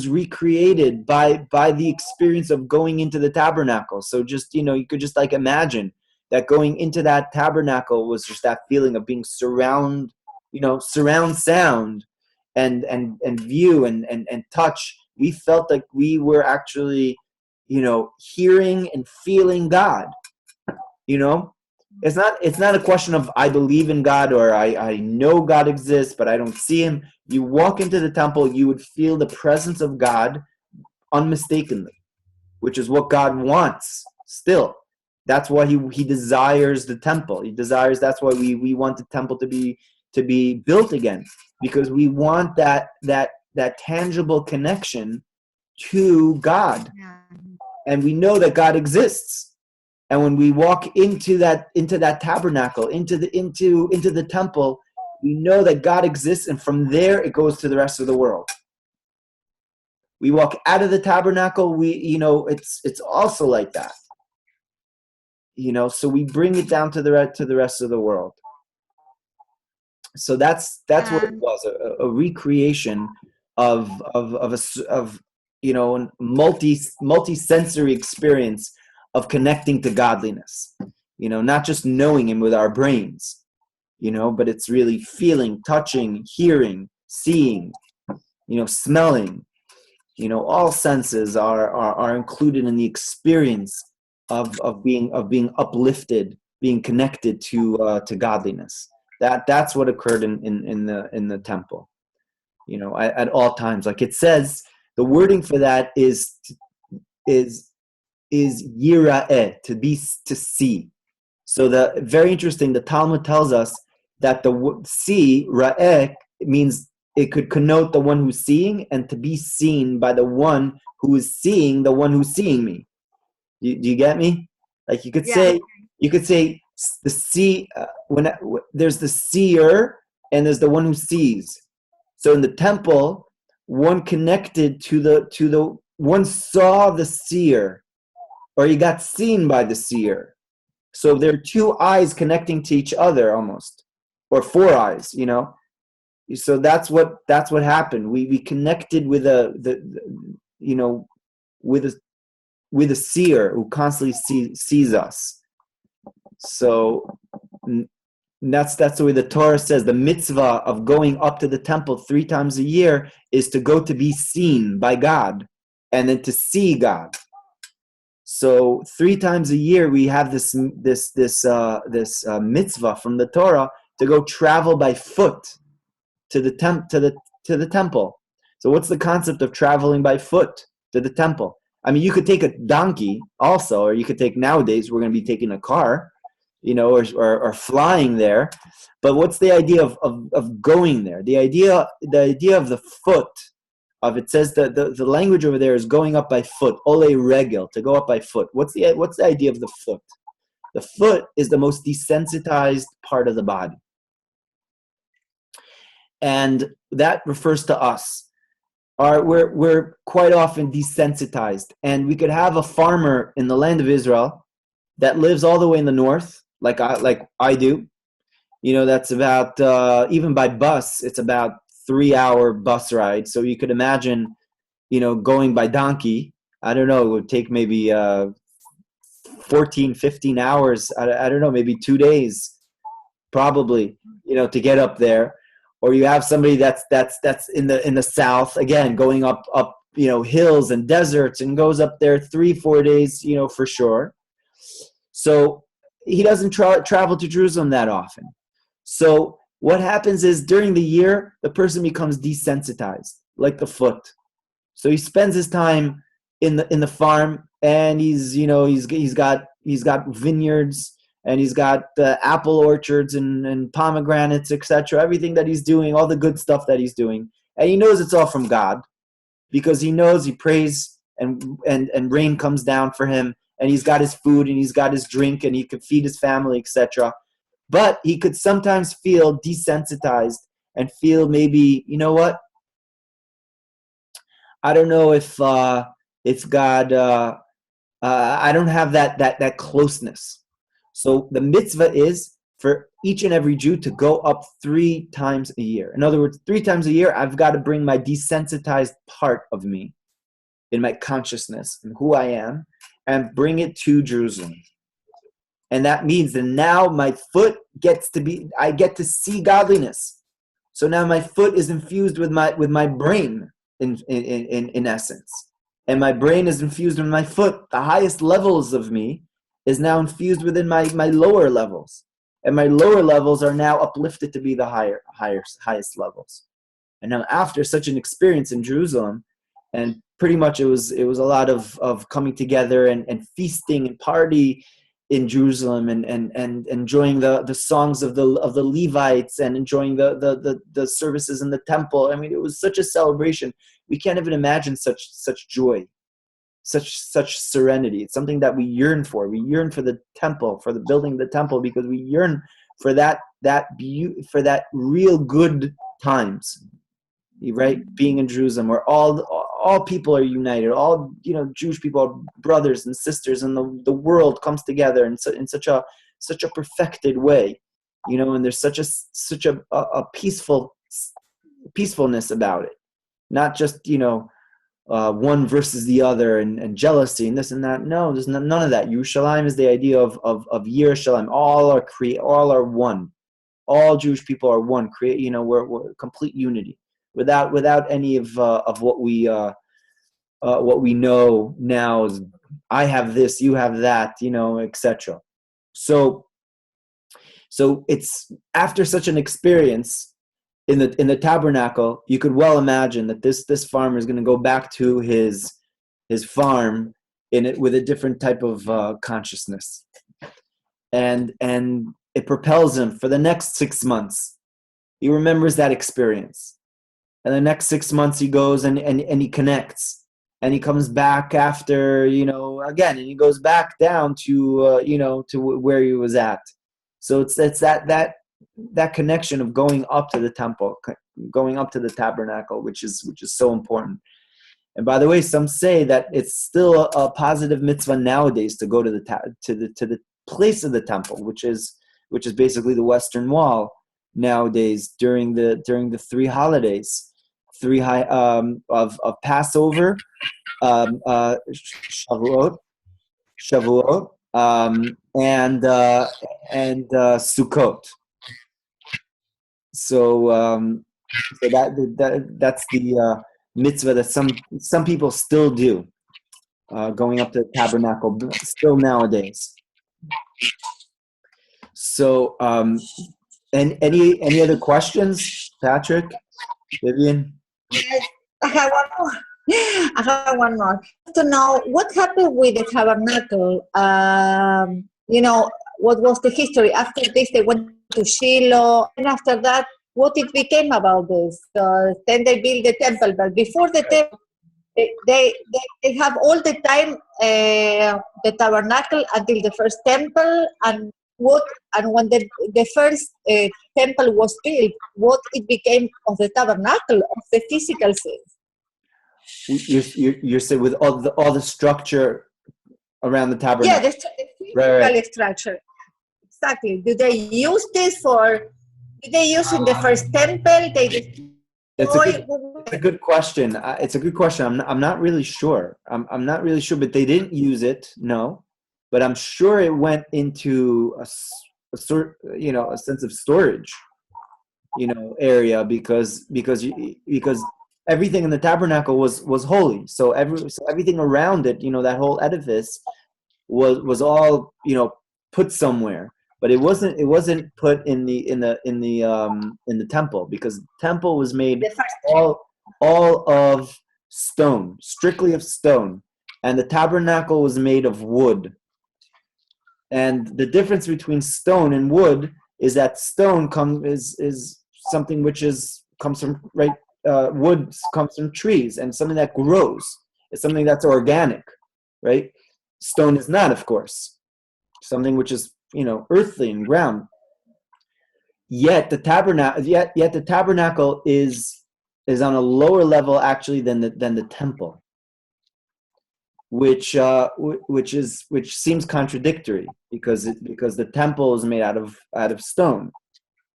recreated by the experience of going into the tabernacle. So just you could just like imagine that going into that tabernacle was just that feeling of being surround sound and view and touch. We felt like we were actually hearing and feeling God. It's not a question of I believe in God or I know God exists, but I don't see him. You walk into the temple, you would feel the presence of God unmistakably, which is what God wants still. That's why he desires the temple. That's why we want the temple to be built again, because we want that tangible connection to God.
Yeah.
And we know that God exists. And when we walk into that tabernacle, into the temple, we know that God exists, and from there it goes to the rest of the world. We walk out of the tabernacle, it's also like that. So we bring it down to the rest of the world. So that's what it was, a recreation of a multi-sensory experience of connecting to godliness, not just knowing him with our brains, but it's really feeling, touching, hearing, seeing, smelling, all senses are included in the experience of being uplifted, being connected to godliness. That's what occurred in the temple, at all times. Like it says, the wording for that is yira'eh, to see. So very interesting. The Talmud tells us that the see, ra'eh, means it could connote the one who's seeing and to be seen by the one who is seeing the one who's seeing me. Do you get me? Like you could say the see there's the seer and there's the one who sees. So in the temple, one connected to the one saw the seer, or he got seen by the seer. So there are two eyes connecting to each other almost, or four eyes, So that's what happened. We connected with with a seer who constantly sees us. So that's the way the Torah says the mitzvah of going up to the temple 3 times a year is to go to be seen by God and then to see God. So 3 times a year we have this mitzvah from the Torah to go travel by foot to the temple. So what's the concept of traveling by foot to the temple? I mean, you could take a donkey also, or you could take, nowadays we're going to be taking a car, or flying there. But what's the idea of going there? The idea of the foot it says that the language over there is going up by foot, ole regel, to go up by foot. What's the idea of the foot? The foot is the most desensitized part of the body. And that refers to us. We're quite often desensitized. And we could have a farmer in the land of Israel that lives all the way in the north, like I do. That's about, even by bus, it's about 3-hour bus ride. So you could imagine, going by donkey. I don't know, it would take maybe 14, 15 hours. I don't know, maybe 2 days, probably, to get up there. Or you have somebody that's in the south, again, going up hills and deserts, and goes up there 3-4 days, for sure. So he doesn't travel to Jerusalem that often. So what happens is during the year, the person becomes desensitized, like the foot. So he spends his time in the farm, and he's got vineyards, and he's got apple orchards and pomegranates, etc. Everything that he's doing, all the good stuff that he's doing, and he knows it's all from God, because he knows he prays and rain comes down for him, and he's got his food and he's got his drink, and he could feed his family, etc. But he could sometimes feel desensitized and feel maybe, I don't know if God, I don't have that closeness. So the mitzvah is for each and every Jew to go up 3 times a year. In other words, 3 times a year, I've got to bring my desensitized part of me in my consciousness and who I am, and bring it to Jerusalem. And that means that now my foot I get to see godliness. So now my foot is infused with my brain in essence. And my brain is infused with my foot. The highest levels of me is now infused within my lower levels. And my lower levels are now uplifted to be the highest levels. And now after such an experience in Jerusalem, and pretty much it was a lot of coming together and feasting and party in Jerusalem, and enjoying the songs of the Levites, and enjoying the services in the temple. I mean, it was such a celebration. We can't even imagine such joy, such serenity. It's something that we yearn for. We yearn for the temple, for the building of the temple, because we yearn for that real good times, right? Being in Jerusalem, where all people are united, all Jewish people are brothers and sisters, and the world comes together in such a perfected way, and there's such a peacefulness about it, not just one versus the other and jealousy and this and that. No, there's none of that. Yerushalayim is the idea of Yerushalayim. All are one. All Jewish people are one. We're complete unity. Without any of what we know now is, I have this, you have that, etc. So it's after such an experience in the tabernacle, you could well imagine that this farmer is going to go back to his farm in it with a different type of consciousness, and it propels him for the next 6 months. He remembers that experience. And the next 6 months he goes and he connects, and he comes back after, again, and he goes back down to, to where he was at. So it's that connection of going up to the temple, going up to the tabernacle, which is so important. And by the way, some say that it's still a positive mitzvah nowadays to go to the place of the temple, which is basically the Western Wall nowadays during the 3 holidays. Of Passover, Shavuot, and Sukkot. So that's the mitzvah that some people still do, going up to the tabernacle still nowadays. So, and any other questions, Patrick, Vivian?
Yes, I have one more. To know what happened with the tabernacle. What was the history? After this, they went to Shiloh, and after that, what it became about this. Then they build the temple, but before the temple, they have all the time the tabernacle until the first temple, and when the first temple was built, what it became of the tabernacle, of the physical sense.
You're saying with all the structure around the tabernacle.
Yeah, the physical structure. Exactly. Do they use this did they use in the first temple?
It's a good question. It's a good question. I'm not really sure. I'm not really sure, but they didn't use it. No, but I'm sure it went into a sense of storage, area because everything in the tabernacle was holy. So everything around it, that whole edifice was all put somewhere. But it wasn't put in the temple, because the temple was made all of stone, strictly of stone, and the tabernacle was made of wood. And the difference between stone and wood is that stone is something which comes from wood comes from trees, and something that grows. It's something that's organic, right? Stone is not, of course, something which is earthly and ground. Yet the tabernacle is on a lower level actually than the temple, which seems contradictory, because the temple is made out of stone,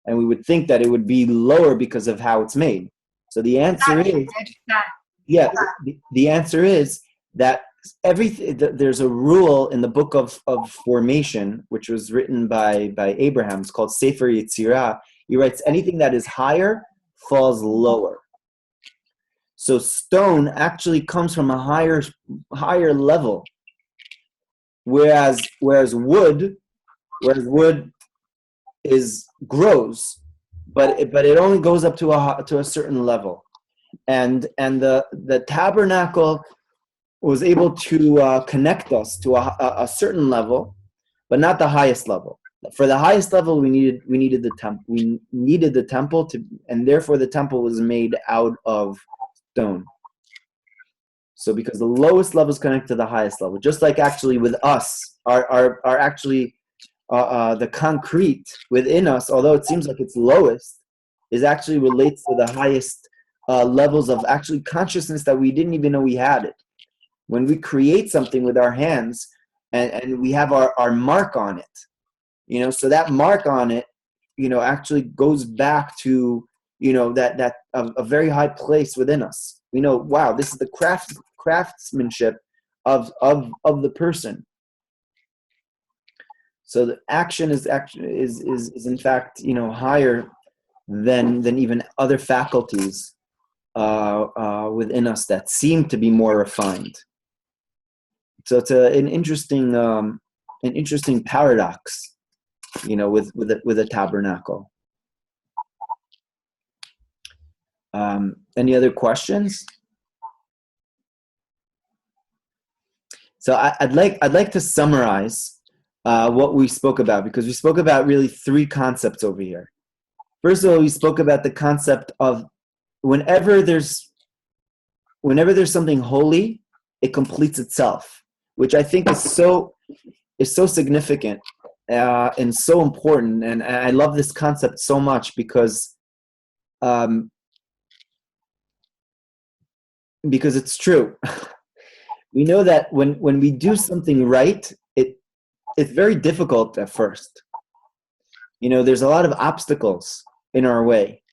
and we would think that it would be lower because of how it's made. So the answer is the answer is that there's a rule in the book of formation, which was written by Abraham. It's called Sefer Yetzirah. He writes, anything that is higher falls lower. So stone actually comes from a higher level, whereas wood grows, but it only goes up to a certain level, and the tabernacle was able to connect us to a certain level, but not the highest level. For the highest level, we needed the temple. We needed the temple and therefore the temple was made out of stone. So because the lowest level is connected to the highest level, just like actually with us, our actually the concrete within us, although it seems like it's lowest, is actually relates to the highest levels of actually consciousness that we didn't even know we had it. When we create something with our hands and we have our mark on it, so that mark on it, actually goes back to, that a very high place within us. We know, wow, this is the craftsmanship of the person. So the action is in fact, higher than even other faculties within us that seem to be more refined. So it's an interesting paradox, with a tabernacle. Any other questions? So I'd like to summarize what we spoke about, because we spoke about really three concepts over here. First of all, we spoke about the concept of whenever there's something holy, it completes itself, which I think is so significant and so important. And I love this concept so much because it's true. We know that when we do something right, it's very difficult at first. There's a lot of obstacles in our way,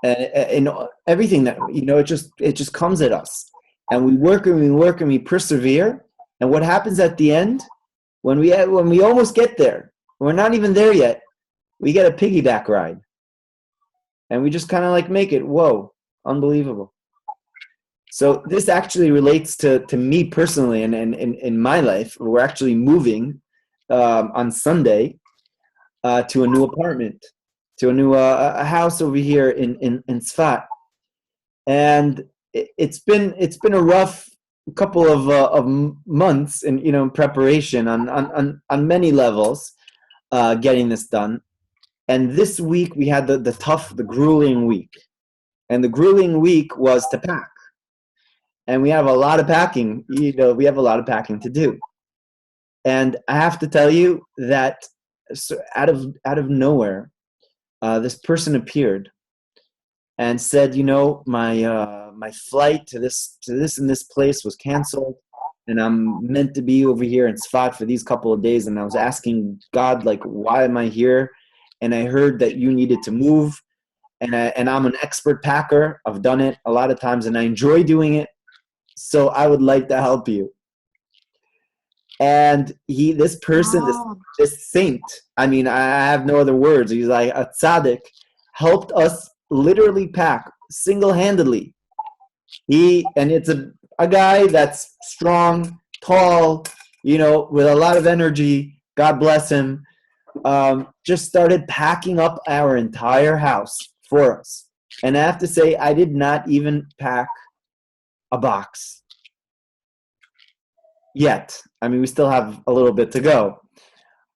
and everything that it just comes at us. And we work and we persevere. And what happens at the end, when we almost get there, we're not even there yet, we get a piggyback ride. And we just kind of make it, whoa, unbelievable. So this actually relates to me personally and in my life. We're actually moving on Sunday to a new apartment, to a new a house over here in Tzfat. And it's been a rough couple of months in preparation on many levels, getting this done. And this week we had the tough, the grueling week. And the grueling week was to pack. And we have a lot of packing, we have a lot of packing to do. And I have to tell you that out of nowhere, this person appeared and said, my flight to this and this place was canceled, and I'm meant to be over here in Sfat for these couple of days. And I was asking God, like, why am I here? And I heard that you needed to move, and I'm an expert packer. I've done it a lot of times, and I enjoy doing it. So I would like to help you. And this person, this saint, I mean, I have no other words. He's like a tzaddik, helped us literally pack single-handedly. And it's a guy that's strong, tall, with a lot of energy. God bless him. Just started packing up our entire house for us. And I have to say, I did not even pack a box yet. I mean, we still have a little bit to go.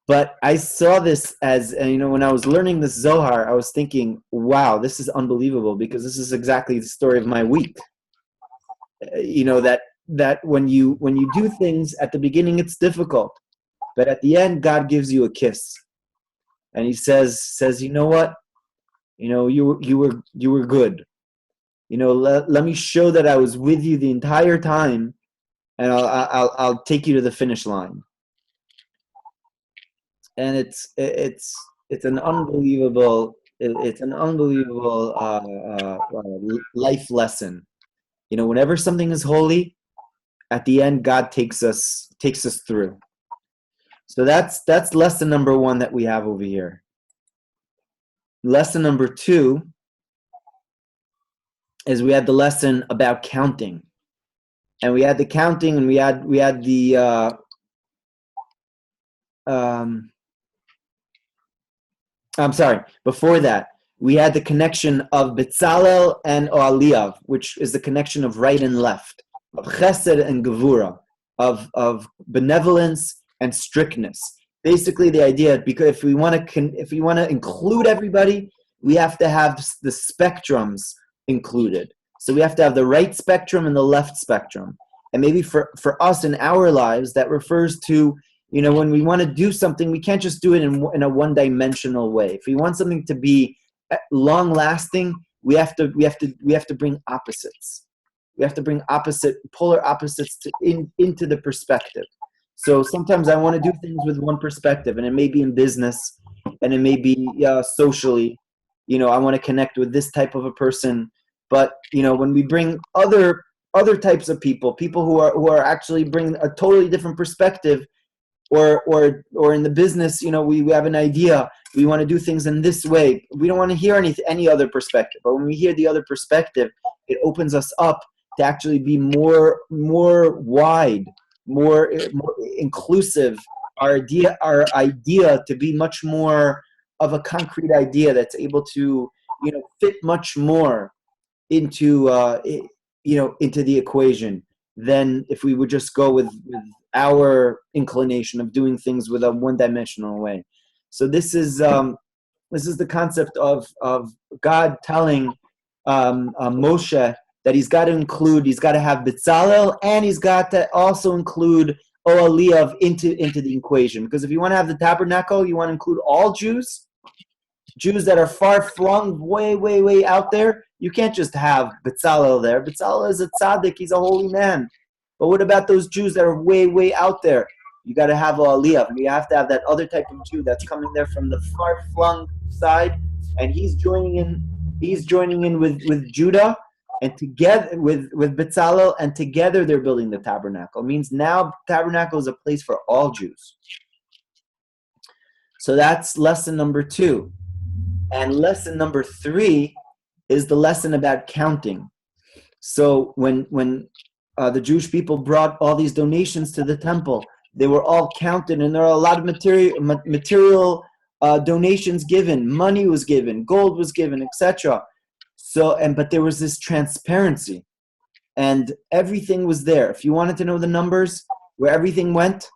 But I saw this as, when I was learning this Zohar, I was thinking, wow, this is unbelievable, because this is exactly the story of my week. That when you do things at the beginning, it's difficult. But at the end, God gives you a kiss. And he says, you know what? You were good. Let me show that I was with you the entire time, and I'll take you to the finish line. And it's an unbelievable life lesson. Whenever something is holy, at the end, God takes us through. So that's lesson number 1 that we have over here. Lesson number 2 is we had the lesson about counting. And we had the counting, and we had the I'm sorry, before that, we had the connection of Betzalel and Ohaliav, which is the connection of right and left, of Chesed and Gevura, of benevolence and strictness. Basically, the idea, because if we want to include everybody, we have to have the spectrums included. So we have to have the right spectrum and the left spectrum. And maybe for us in our lives, that refers to, when we want to do something, we can't just do it in a one-dimensional way. If we want something to be long-lasting, we have to bring opposites. We have to bring polar opposites into the perspective. So sometimes I want to do things with one perspective, and it may be in business, and it may be socially. I want to connect with this type of a person. But when we bring other types of people who are actually bringing a totally different perspective, or in the business, we have an idea, we want to do things in this way. We don't want to hear any other perspective. But when we hear the other perspective, it opens us up to actually be more wide, more inclusive. Our idea to be much more of a concrete idea that's able to fit much more into the equation than if we would just go with our inclination of doing things with a one-dimensional way. So this is the concept of God telling Moshe that he's got to have Betzalel, and he's got to also include Ohaliav into the equation. Because if you want to have the tabernacle, you want to include all Jews that are far flung, way, way, way out there. You can't just have Betzalel there. Betzalel is a tzaddik, he's a holy man. But what about those Jews that are way, way out there? You got to have Ohaliav. You have to have that other type of Jew that's coming there from the far flung side, and he's joining in with Judah, and together with Betzalel, and together they're building the tabernacle. It means now tabernacle is a place for all Jews. So that's lesson number 2. And lesson number 3 is the lesson about counting. So when the Jewish people brought all these donations to the temple, they were all counted, and there are a lot of material donations given. Money was given, gold was given, etc. But there was this transparency, and everything was there. If you wanted to know the numbers, where everything went,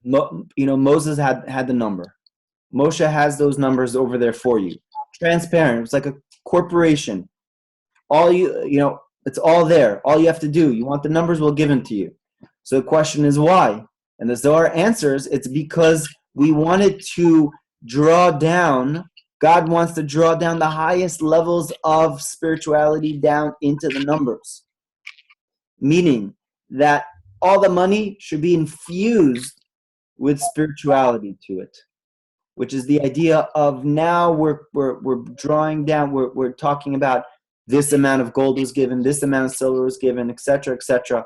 Moses had the number. Moshe has those numbers over there for you. Transparent. It's like a corporation. All it's all there. All you have to do. You want the numbers, we'll give them to you. So the question is why? And the Zohar answers, it's because we wanted to draw down, God wants to draw down the highest levels of spirituality down into the numbers. Meaning that all the money should be infused with spirituality to it, which is the idea of now we're drawing down, we're talking about this amount of gold was given, this amount of silver was given, etc., etc.,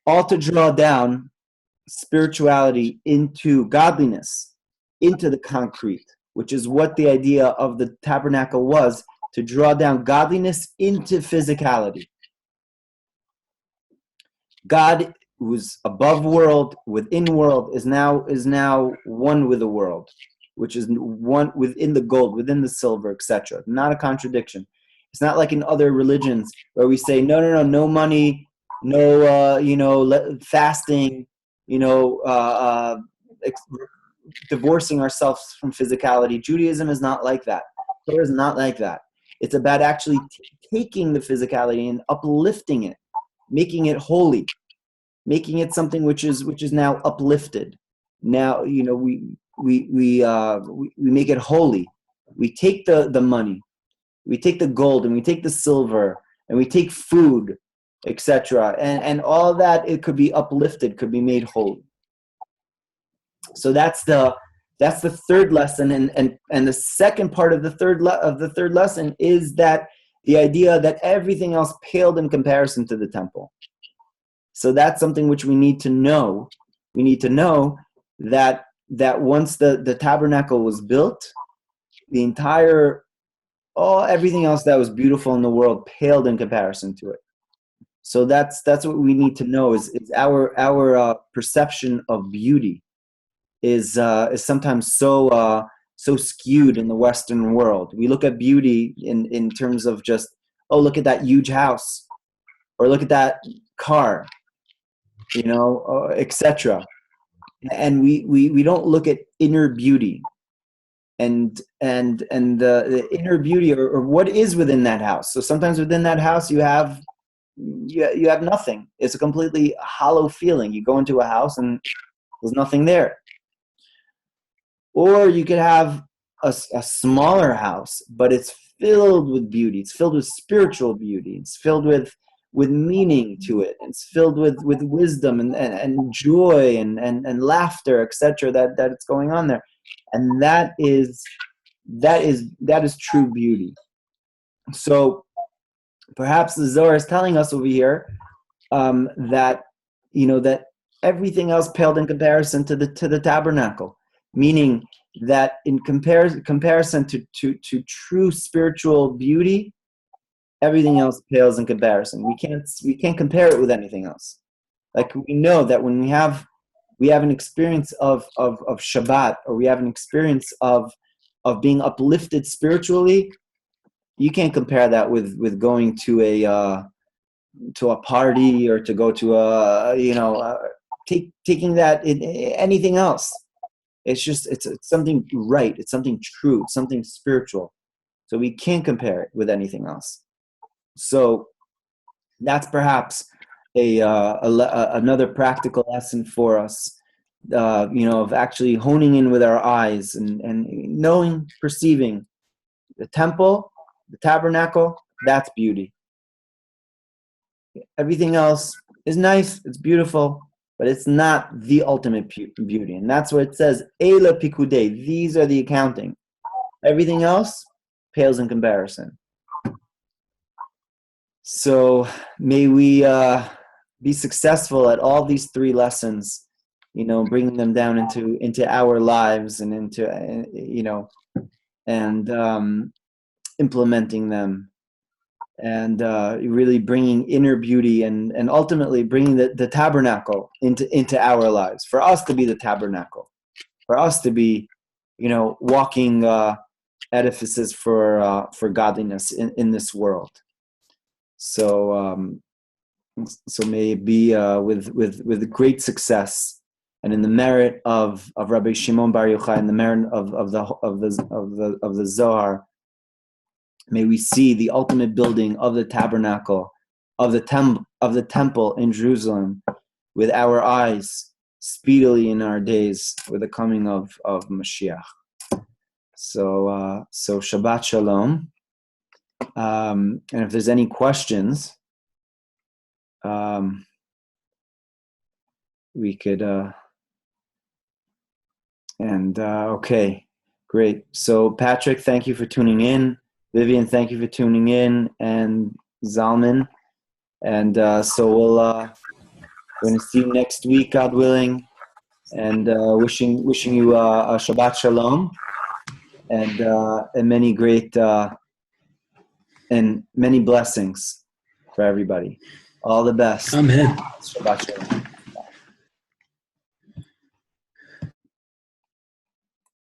all to draw down spirituality into godliness, into the concrete, which is what the idea of the tabernacle was, to draw down godliness into physicality. God, who's above world, within world, is now one with the world, which is one within the gold, within the silver, etc. Not a contradiction. It's not like in other religions where we say no money, no fasting, divorcing ourselves from physicality. Judaism is not like that. Torah is not like that. It's about actually taking the physicality and uplifting it, making it holy, making it something which is now uplifted. Now we make it holy. We take the money, we take the gold, and we take the silver, and we take food, etc. And all that, it could be uplifted, could be made holy. So that's the third lesson, and the second part of the third lesson is that the idea that everything else paled in comparison to the temple. So that's something which we need to know. We need to know that once the tabernacle was built, the entire everything else that was beautiful in the world paled in comparison to it. So that's what we need to know is our perception of beauty is sometimes so skewed in the Western world. We look at beauty in terms of just, look at that huge house, or look at that car, etc. And we don't look at inner beauty and the inner beauty or what is within that house. So sometimes within that house you have nothing. It's a completely hollow feeling. You go into a house and there's nothing there. Or you could have a smaller house, but it's filled with beauty. It's filled with spiritual beauty. It's filled with meaning to it. It's filled with wisdom and joy and laughter, etc. That it's going on there, and that is true beauty. So perhaps the Zohar is telling us over here that everything else paled in comparison to the tabernacle. Meaning that in comparison to true spiritual beauty, everything else pales in comparison. We can't compare it with anything else. Like we know that when we have an experience of Shabbat, or we have an experience of being uplifted spiritually, you can't compare that with going to a party, or to go to taking that in anything else. It's something right. It's something true. It's something spiritual. So we can't compare it with anything else. So that's perhaps another practical lesson for us, of actually honing in with our eyes and knowing, perceiving the temple, the tabernacle. That's beauty. Everything else is nice. It's beautiful. But it's not the ultimate beauty. And that's what it says, Eila Pikudei. These are the accounting. Everything else pales in comparison. So may we be successful at all these three lessons, bringing them down into our lives and into, and implementing them. And really bringing inner beauty and ultimately bringing the tabernacle into our lives, for us to be the tabernacle, for us to be, walking edifices for godliness in this world. So may it be with great success and in the merit of Rabbi Shimon Bar Yochai, and the merit of the Zohar, may we see the ultimate building of the tabernacle, of the temple in Jerusalem, with our eyes speedily in our days, with the coming of Mashiach. So Shabbat Shalom. And if there's any questions, we could. Okay, great. So Patrick, thank you for tuning in. Vivian, thank you for tuning in, and Zalman. And so we're going to see you next week, God willing. And wishing you a Shabbat Shalom, and many great and many blessings for everybody. All the best.
Amen.
Shabbat Shalom.